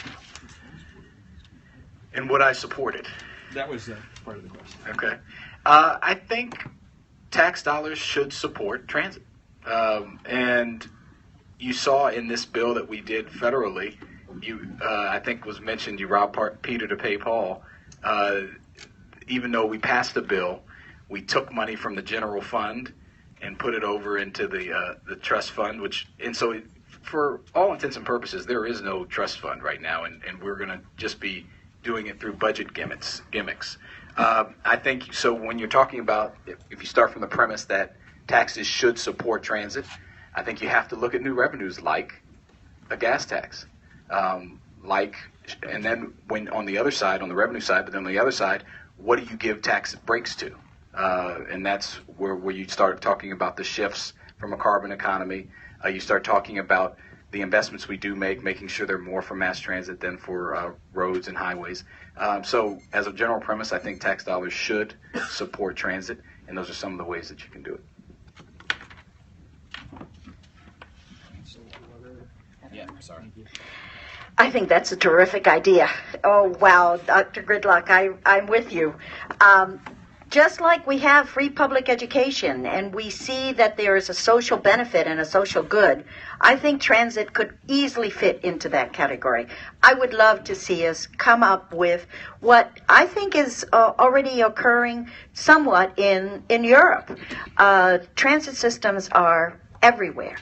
And would I support it? That was part of the question. Okay. I think tax dollars should support transit. And you saw in this bill that we did federally, I think was mentioned, you robbed Peter to pay Paul. Even though we passed the bill, we took money from the general fund and put it over into the trust fund, so for all intents and purposes, there is no trust fund right now, and we're going to just be doing it through budget gimmicks. I think, so when you're talking about, if you start from the premise that taxes should support transit, I think you have to look at new revenues like a gas tax. And then when on the other side, on the revenue side, but then on the other side, what do you give tax breaks to? And that's where you start talking about the shifts from a carbon economy. You start talking about the investments we do making sure they're more for mass transit than for roads and highways. So as a general premise, I think tax dollars should support transit, and those are some of the ways that you can do it. Yeah, sorry. I think that's a terrific idea. Oh, wow, Dr. Gridlock, I'm with you. Just like we have free public education and we see that there is a social benefit and a social good, I think transit could easily fit into that category. I would love to see us come up with what I think is already occurring somewhat in Europe. Transit systems are everywhere.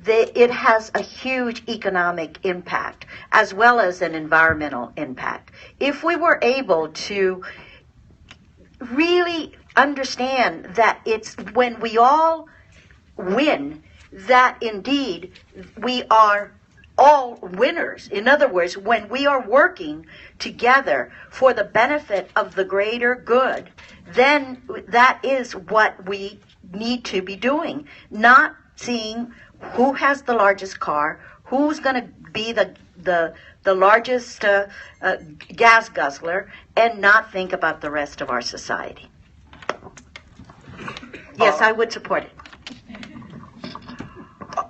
It has a huge economic impact as well as an environmental impact. If we were able to really understand that it's when we all win that indeed we are all winners. In other words, when we are working together for the benefit of the greater good, then that is what we need to be doing, not seeing who has the largest car, who's going to be the largest gas guzzler, and not think about the rest of our society. Yes, I would support it.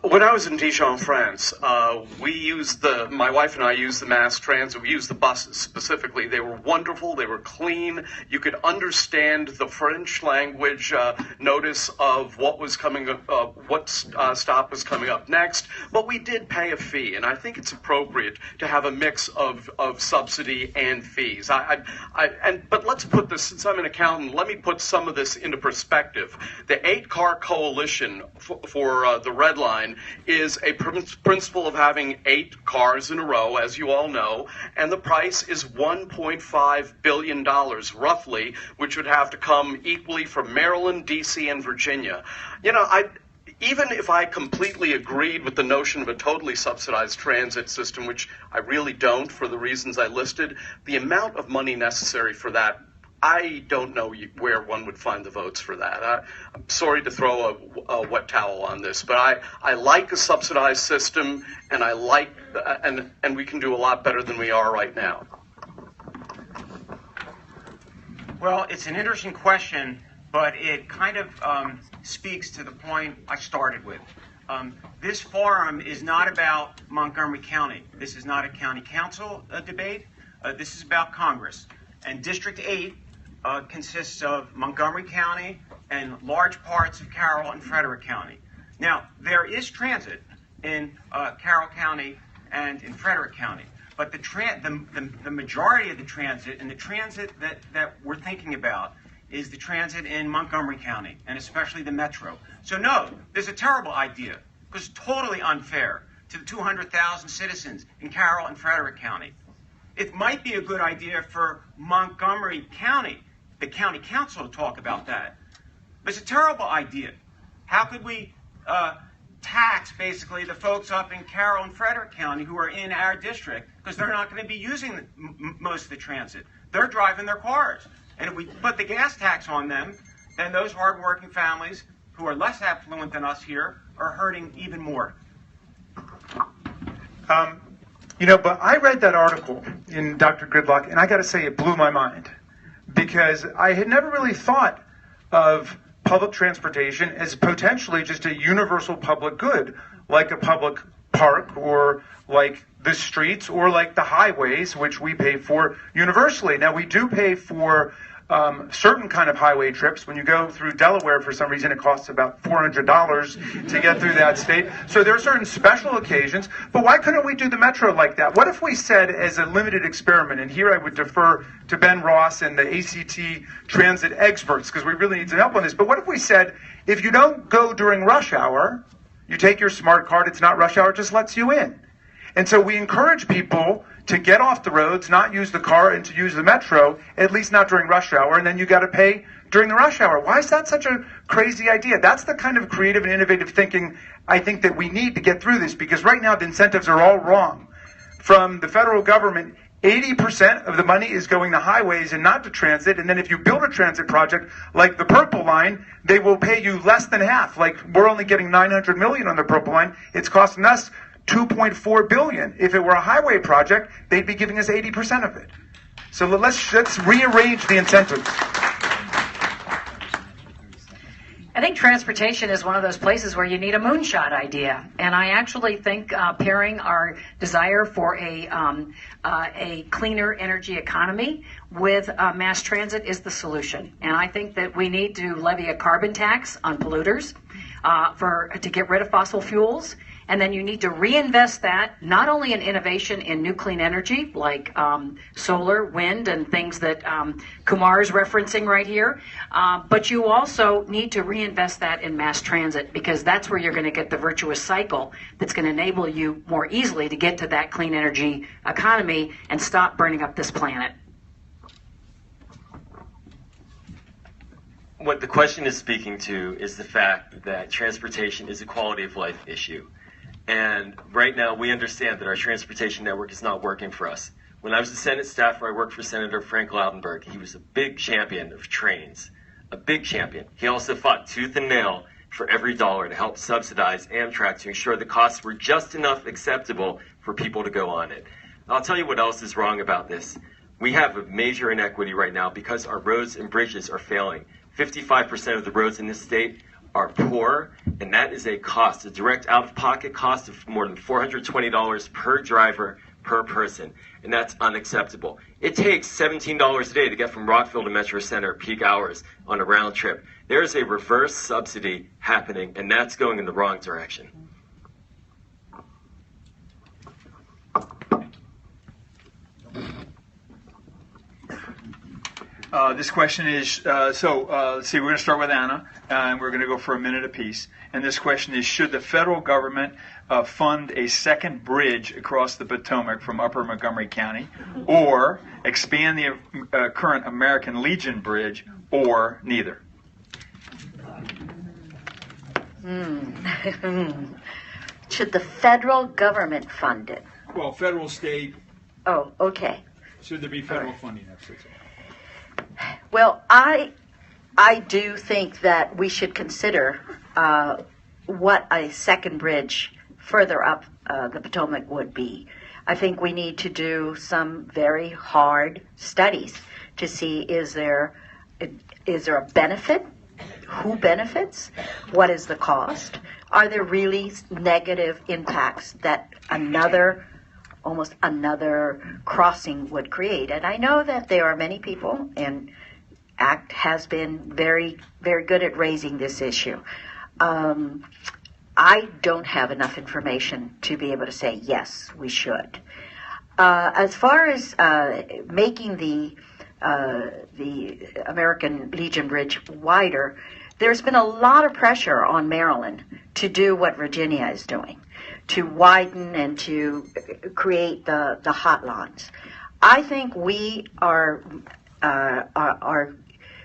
When I was in Dijon, France, my wife and I used the mass transit. We used the buses specifically. They were wonderful. They were clean. You could understand the French language notice of what was coming up, what stop was coming up next. But we did pay a fee, and I think it's appropriate to have a mix of subsidy and fees. But let's put this, since I'm an accountant, let me put some of this into perspective. The 8-car coalition for the Red Line is a principle of having 8 cars in a row, as you all know, and the price is $1.5 billion, roughly, which would have to come equally from Maryland, D.C., and Virginia. You know, even if I completely agreed with the notion of a totally subsidized transit system, which I really don't for the reasons I listed, the amount of money necessary for that I don't know where one would find the votes for that. I'm sorry to throw a wet towel on this, but I like a subsidized system, and I like and we can do a lot better than we are right now. Well, it's an interesting question, but it kind of speaks to the point I started with. This forum is not about Montgomery County. This is not a county council debate. This is about Congress. And District 8 consists of Montgomery County and large parts of Carroll and Frederick County. Now, there is transit in Carroll County and in Frederick County, but the majority of the transit, and the transit that we're thinking about, is the transit in Montgomery County, and especially the metro. So no, there's a terrible idea, because it's totally unfair to the 200,000 citizens in Carroll and Frederick County. It might be a good idea for Montgomery County, the county council, to talk about that. But it's a terrible idea. How could we tax, basically, the folks up in Carroll and Frederick County who are in our district, because they're not going to be using most of the transit. They're driving their cars. And if we put the gas tax on them, then those hardworking families who are less affluent than us here are hurting even more. But I read that article in Dr. Gridlock, and I got to say it blew my mind, because I had never really thought of public transportation as potentially just a universal public good, like a public park or like the streets or like the highways, which we pay for universally. Now, we do pay for certain kind of highway trips. When you go through Delaware, for some reason, it costs about $400 to get through that state. So there are certain special occasions. But why couldn't we do the metro like that? What if we said, as a limited experiment, and here I would defer to Ben Ross and the ACT transit experts, because we really need some help on this. But what if we said, if you don't go during rush hour, you take your smart card, it's not rush hour, it just lets you in. And so we encourage people to get off the roads, not use the car, and to use the metro, at least not during rush hour, and then you got to pay during the rush hour. Why is that such a crazy idea? That's the kind of creative and innovative thinking I think that we need to get through this, because right now the incentives are all wrong. From the federal government, 80% of the money is going to highways and not to transit, and then if you build a transit project like the Purple Line, they will pay you less than half. Like, we're only getting $900 million on the Purple Line. It's costing us $2.4 billion. If it were a highway project, they'd be giving us 80% of it. So let's rearrange the incentives. I think transportation is one of those places where you need a moonshot idea, and I actually think pairing our desire for a cleaner energy economy with mass transit is the solution. And I think that we need to levy a carbon tax on polluters to get rid of fossil fuels. And then you need to reinvest that not only in innovation in new clean energy like solar, wind, and things that Kumar is referencing right here, but you also need to reinvest that in mass transit, because that's where you're going to get the virtuous cycle that's going to enable you more easily to get to that clean energy economy and stop burning up this planet. What the question is speaking to is the fact that transportation is a quality of life issue. And right now, we understand that our transportation network is not working for us. When I was a Senate staffer, I worked for Senator Frank Lautenberg. He was a big champion of trains, a big champion. He also fought tooth and nail for every dollar to help subsidize Amtrak to ensure the costs were just enough acceptable for people to go on it. I'll tell you what else is wrong about this. We have a major inequity right now because our roads and bridges are failing. 55% of the roads in this state are poor, and that is a cost, a direct out-of-pocket cost of more than $420 per driver per person, and that's unacceptable. It takes $17 a day to get from Rockville to Metro Center peak hours on a round trip. There's a reverse subsidy happening, and that's going in the wrong direction. This question is, let's see, we're going to start with Anna, and we're going to go for a minute apiece. And this question is, should the federal government fund a second bridge across the Potomac from Upper Montgomery County, or expand the current American Legion Bridge, or neither? Should the federal government fund it? Well, federal, state. Oh, okay. Should there be federal funding? Well, I do think that we should consider what a second bridge further up the Potomac would be. I think we need to do some very hard studies to see is there a benefit? Who benefits? What is the cost? Are there really negative impacts that almost another crossing would create? And I know that there are many people, and ACT has been very, very good at raising this issue. I don't have enough information to be able to say, yes, we should. As far as making the American Legion Bridge wider, there's been a lot of pressure on Maryland to do what Virginia is doing, to widen and to create the hot lines. I think we are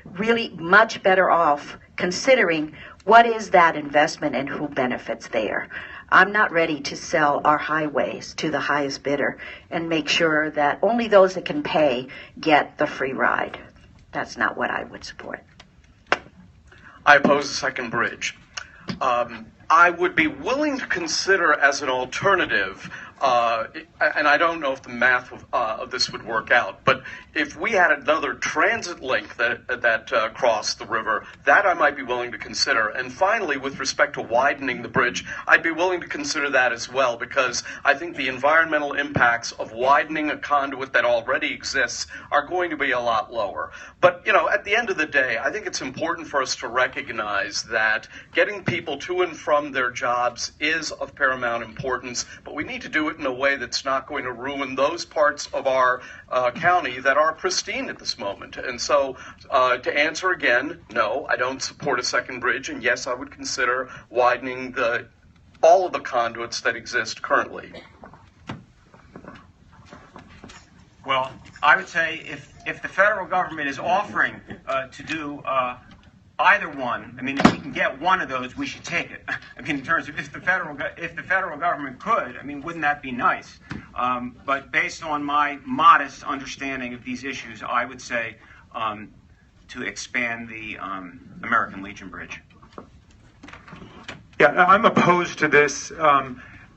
really much better off considering what is that investment and who benefits there. I'm not ready to sell our highways to the highest bidder and make sure that only those that can pay get the free ride. That's not what I would support. I oppose the second bridge. I would be willing to consider as an alternative, and I don't know if the math of this would work out, but if we had another transit link that crossed the river, that I might be willing to consider. And finally, with respect to widening the bridge, I'd be willing to consider that as well, because I think the environmental impacts of widening a conduit that already exists are going to be a lot lower. But, you know, at the end of the day, I think it's important for us to recognize that getting people to and from their jobs is of paramount importance, but we need to do it in a way that's not going to ruin those parts of our county that are pristine at this moment. And so, to answer again, no, I don't support a second bridge, and yes, I would consider widening all of the conduits that exist currently. Well, I would say if the federal government is offering to do either one, I mean, if we can get one of those, we should take it. I mean, in terms of if the federal government could, I mean, wouldn't that be nice? But based on my modest understanding of these issues, I would say to expand the American Legion Bridge. Yeah, I'm opposed to this.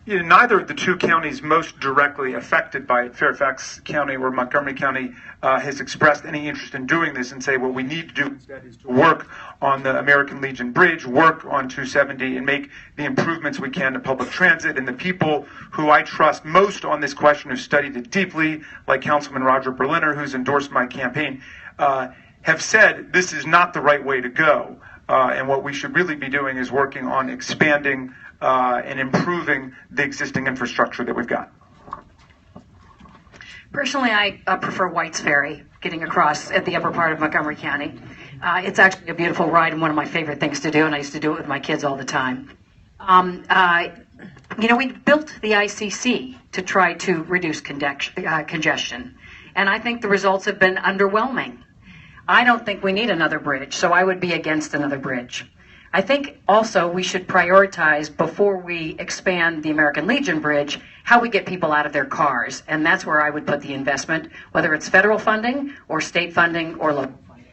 Neither of the two counties most directly affected by it, Fairfax County or Montgomery County, has expressed any interest in doing this and say what we need to do instead is to work on the American Legion Bridge, work on 270, and make the improvements we can to public transit. And the people who I trust most on this question, who studied it deeply, like Councilman Roger Berliner, who's endorsed my campaign, have said this is not the right way to go. And what we should really be doing is working on expanding and improving the existing infrastructure that we've got. Personally, I prefer White's Ferry, getting across at the upper part of Montgomery County. It's actually a beautiful ride and one of my favorite things to do, and I used to do it with my kids all the time. We built the ICC to try to reduce congestion, and I think the results have been underwhelming. I don't think we need another bridge, so I would be against another bridge. I think also we should prioritize, before we expand the American Legion Bridge, how we get people out of their cars. And that's where I would put the investment, whether it's federal funding or state funding or local funding.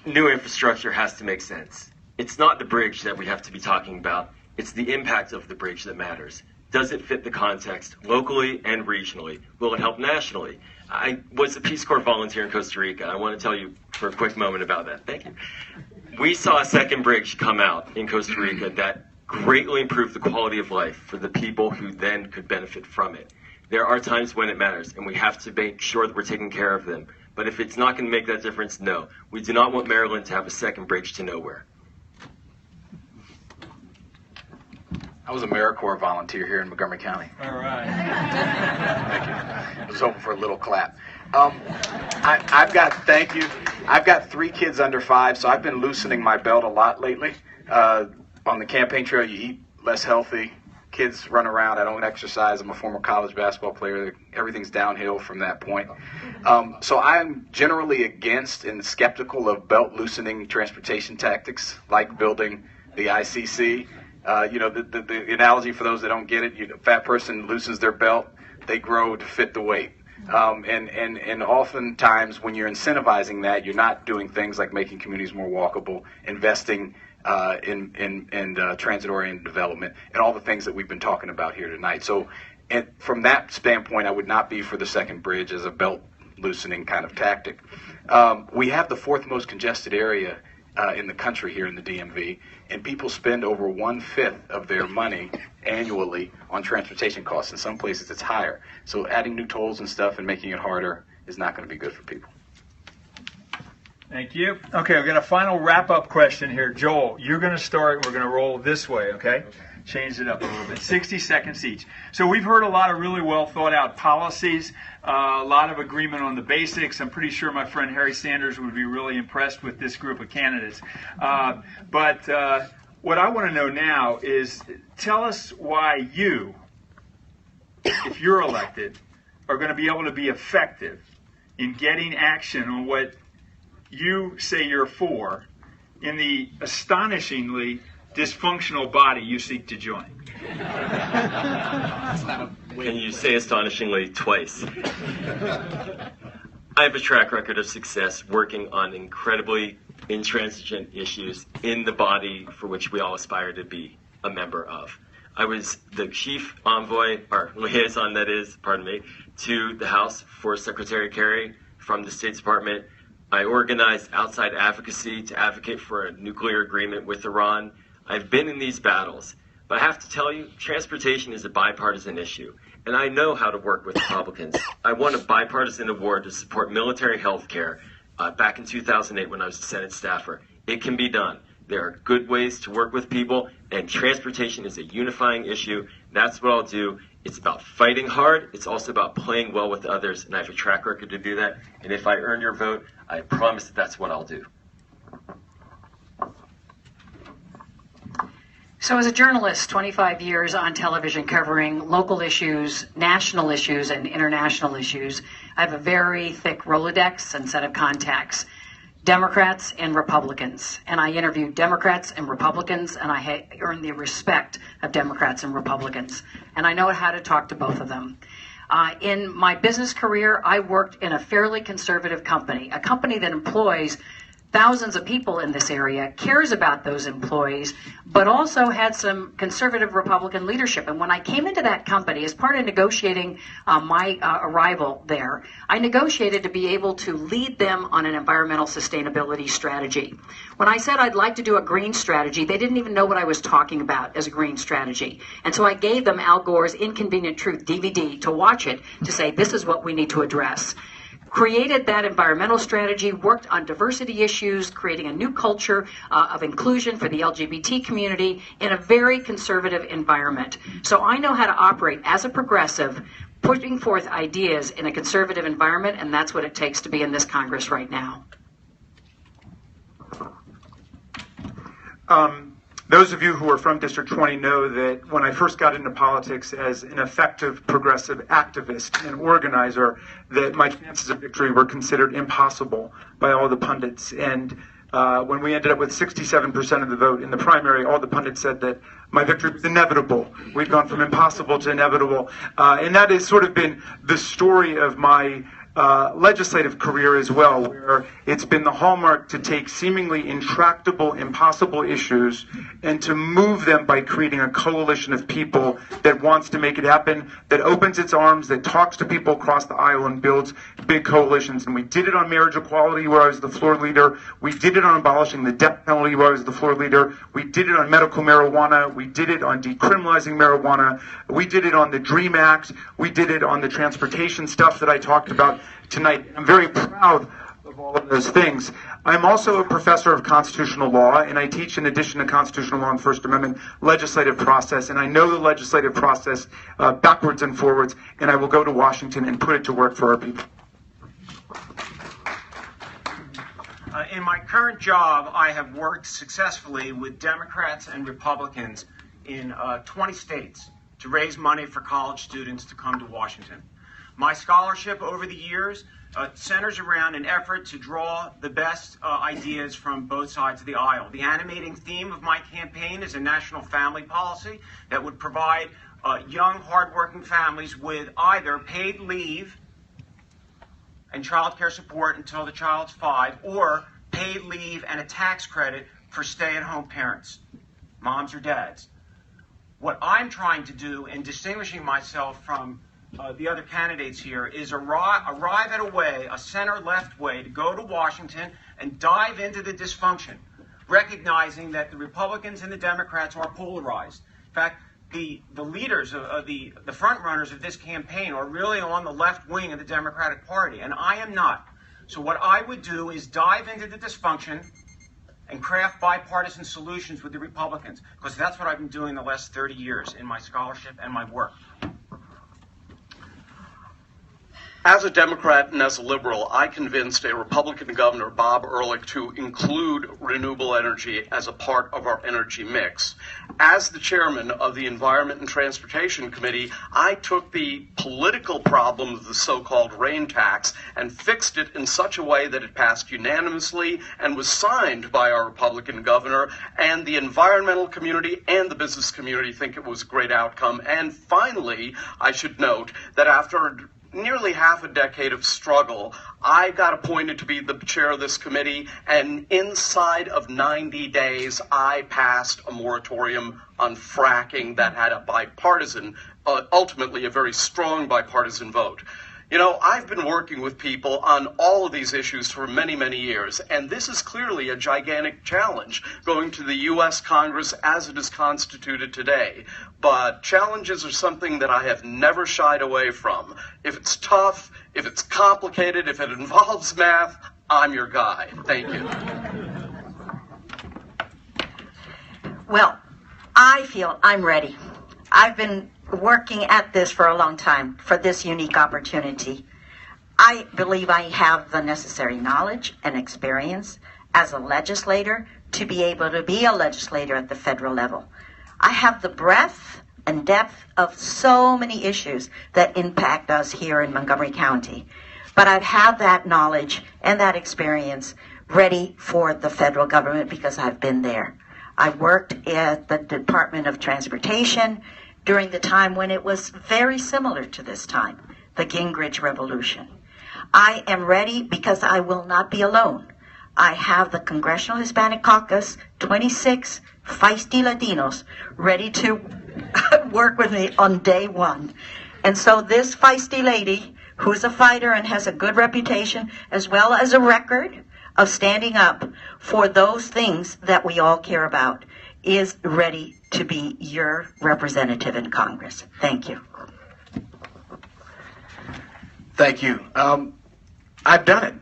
New infrastructure has to make sense. It's not the bridge that we have to be talking about. It's the impact of the bridge that matters. Does it fit the context locally and regionally? Will it help nationally? I was a Peace Corps volunteer in Costa Rica. I want to tell you for a quick moment about that. Thank you. We saw a second bridge come out in Costa Rica that greatly improved the quality of life for the people who then could benefit from it. There are times when it matters, and we have to make sure that we're taking care of them. But if it's not going to make that difference, no. We do not want Maryland to have a second bridge to nowhere. I was a AmeriCorps volunteer here in Montgomery County. All right. Thank you. I was hoping for a little clap. Thank you. I've got 3 kids under 5, so I've been loosening my belt a lot lately. On the campaign trail, you eat less healthy. Kids run around. I don't exercise. I'm a former college basketball player. Everything's downhill from that point. So I'm generally against and skeptical of belt loosening transportation tactics, like building the ICC. The analogy for those that don't get it, a fat person loosens their belt, they grow to fit the weight. And oftentimes when you're incentivizing that, you're not doing things like making communities more walkable, investing in transit-oriented development, and all the things that we've been talking about here tonight. So from that standpoint, I would not be for the second bridge as a belt loosening kind of tactic. We have the fourth most congested area in the country here in the DMV, and people spend over 1/5 of their money annually on transportation costs. In some places it's higher. So adding new tolls and stuff and making it harder is not going to be good for people. Thank you. Okay, we've got a final wrap-up question here. Joel, you're going to start, and we're going to roll this way, okay? Change it up a little bit. 60 seconds each. So we've heard a lot of really well thought out policies, a lot of agreement on the basics. I'm pretty sure my friend Harry Sanders would be really impressed with this group of candidates. But what I want to know now is tell us why you, if you're elected, are going to be able to be effective in getting action on what you say you're for in the astonishingly dysfunctional body you seek to join. Can you say astonishingly twice? I have a track record of success working on incredibly intransigent issues in the body for which we all aspire to be a member of. I was the chief envoy, or liaison that is, pardon me, to the House for Secretary Kerry from the State Department. I organized outside advocacy to advocate for a nuclear agreement with Iran. I've been in these battles, but I have to tell you, transportation is a bipartisan issue, and I know how to work with Republicans. I won a bipartisan award to support military health care back in 2008 when I was a Senate staffer. It can be done. There are good ways to work with people, and transportation is a unifying issue. That's what I'll do. It's about fighting hard. It's also about playing well with others, and I have a track record to do that. And if I earn your vote, I promise that that's what I'll do. So as a journalist, 25 years on television covering local issues, national issues, and international issues, I have a very thick Rolodex and set of contacts. Democrats and Republicans. And I interview Democrats and Republicans, and I earn the respect of Democrats and Republicans. And I know how to talk to both of them. In my business career, I worked in a fairly conservative company, a company that employs thousands of people in this area, cares about those employees, but also had some conservative Republican leadership. And when I came into that company, as part of negotiating my arrival there, I negotiated to be able to lead them on an environmental sustainability strategy. When I said I'd like to do a green strategy, they didn't even know what I was talking about as a green strategy. And so I gave them Al Gore's Inconvenient Truth DVD to watch it, to say this is what we need to address. Created that environmental strategy, worked on diversity issues, creating a new culture of inclusion for the LGBT community in a very conservative environment. So I know how to operate as a progressive, putting forth ideas in a conservative environment, and that's what it takes to be in this Congress right now. Those of you who are from District 20 know that when I first got into politics as an effective progressive activist and organizer, that my chances of victory were considered impossible by all the pundits. And when we ended up with 67% of the vote in the primary, all the pundits said that my victory was inevitable. We'd gone from impossible to inevitable. And that has sort of been the story of my legislative career as well, where it's been the hallmark to take seemingly intractable, impossible issues and to move them by creating a coalition of people that wants to make it happen, that opens its arms, that talks to people across the aisle and builds big coalitions. And we did it on marriage equality, where I was the floor leader. We did it on abolishing the death penalty, where I was the floor leader. We did it on medical marijuana. We did it on decriminalizing marijuana. We did it on the DREAM Act. We did it on the transportation stuff that I talked about tonight. I'm very proud of all of those things. I'm also a professor of constitutional law, and I teach, in addition to constitutional law and First Amendment, legislative process, and I know the legislative process backwards and forwards, and I will go to Washington and put it to work for our people. In my current job, I have worked successfully with Democrats and Republicans in 20 states to raise money for college students to come to Washington. My scholarship over the years centers around an effort to draw the best ideas from both sides of the aisle. The animating theme of my campaign is a national family policy that would provide young, hardworking families with either paid leave and child care support until the child's 5, or paid leave and a tax credit for stay-at-home parents, moms or dads. What I'm trying to do in distinguishing myself from the other candidates here is arrive at a way, a center-left way, to go to Washington and dive into the dysfunction, recognizing that the Republicans and the Democrats are polarized. In fact, the leaders of the front runners of this campaign are really on the left wing of the Democratic Party, and I am not. So what I would do is dive into the dysfunction and craft bipartisan solutions with the Republicans, because that's what I've been doing the last 30 years in my scholarship and my work. As a Democrat and as a liberal, I convinced a Republican governor, Bob Ehrlich, to include renewable energy as a part of our energy mix. As the chairman of the Environment and Transportation Committee, I took the political problem of the so-called rain tax and fixed it in such a way that it passed unanimously and was signed by our Republican governor, and the environmental community and the business community think it was a great outcome. And finally, I should note that after nearly half a decade of struggle, I got appointed to be the chair of this committee, and inside of 90 days, I passed a moratorium on fracking that had a bipartisan, ultimately a very strong bipartisan vote. You know, I've been working with people on all of these issues for many, many years, and this is clearly a gigantic challenge going to the U.S. Congress as it is constituted today. But challenges are something that I have never shied away from. If it's tough, if it's complicated, if it involves math, I'm your guy. Thank you. Well, I feel I'm ready. I've been working at this for a long time, for this unique opportunity. I believe I have the necessary knowledge and experience as a legislator to be able to be a legislator at the federal level. I have the breadth and depth of so many issues that impact us here in Montgomery County. But I've had that knowledge and that experience ready for the federal government because I've been there. I worked at the Department of Transportation during the time when it was very similar to this time, the Gingrich Revolution. I am ready because I will not be alone. I have the Congressional Hispanic Caucus, 26 feisty Latinos, ready to work with me on day one. And so this feisty lady, who's a fighter and has a good reputation, as well as a record of standing up for those things that we all care about, is ready to be your representative in Congress. Thank you. Thank you. I've done it.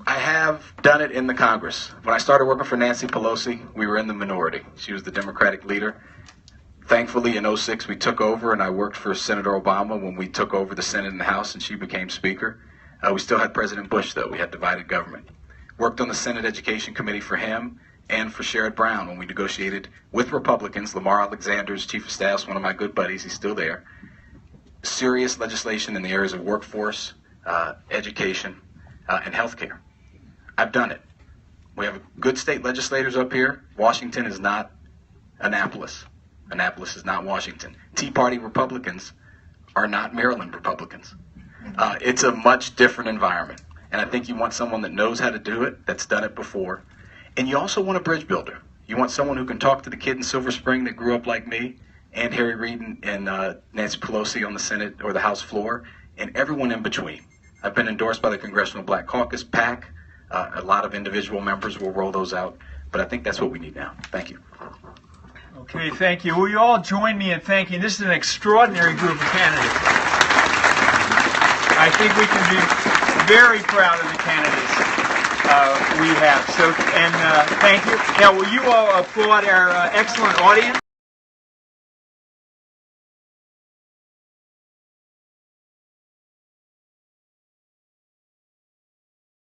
I have done it in the Congress. When I started working for Nancy Pelosi, we were in the minority. She was the Democratic leader. Thankfully, in 2006, we took over, and I worked for Senator Obama when we took over the Senate and the House, and she became Speaker. We still had President Bush, though. We had divided government. Worked on the Senate Education Committee for him and for Sherrod Brown when we negotiated with Republicans. Lamar Alexander's chief of staff, one of my good buddies, he's still there. Serious legislation in the areas of workforce, education, and health care. I've done it. We have good state legislators up here. Washington is not Annapolis. Annapolis is not Washington. Tea Party Republicans are not Maryland Republicans. It's a much different environment. And I think you want someone that knows how to do it, that's done it before. And you also want a bridge builder. You want someone who can talk to the kid in Silver Spring that grew up like me, and Harry Reid and Nancy Pelosi on the Senate or the House floor, and everyone in between. I've been endorsed by the Congressional Black Caucus, PAC. A lot of individual members will roll those out. But I think that's what we need now. Thank you. Okay, thank you. Will you all join me in thanking? This is an extraordinary group of candidates. I think we can be very proud of the candidates we have. So, and thank you. Now, will you all applaud our excellent audience?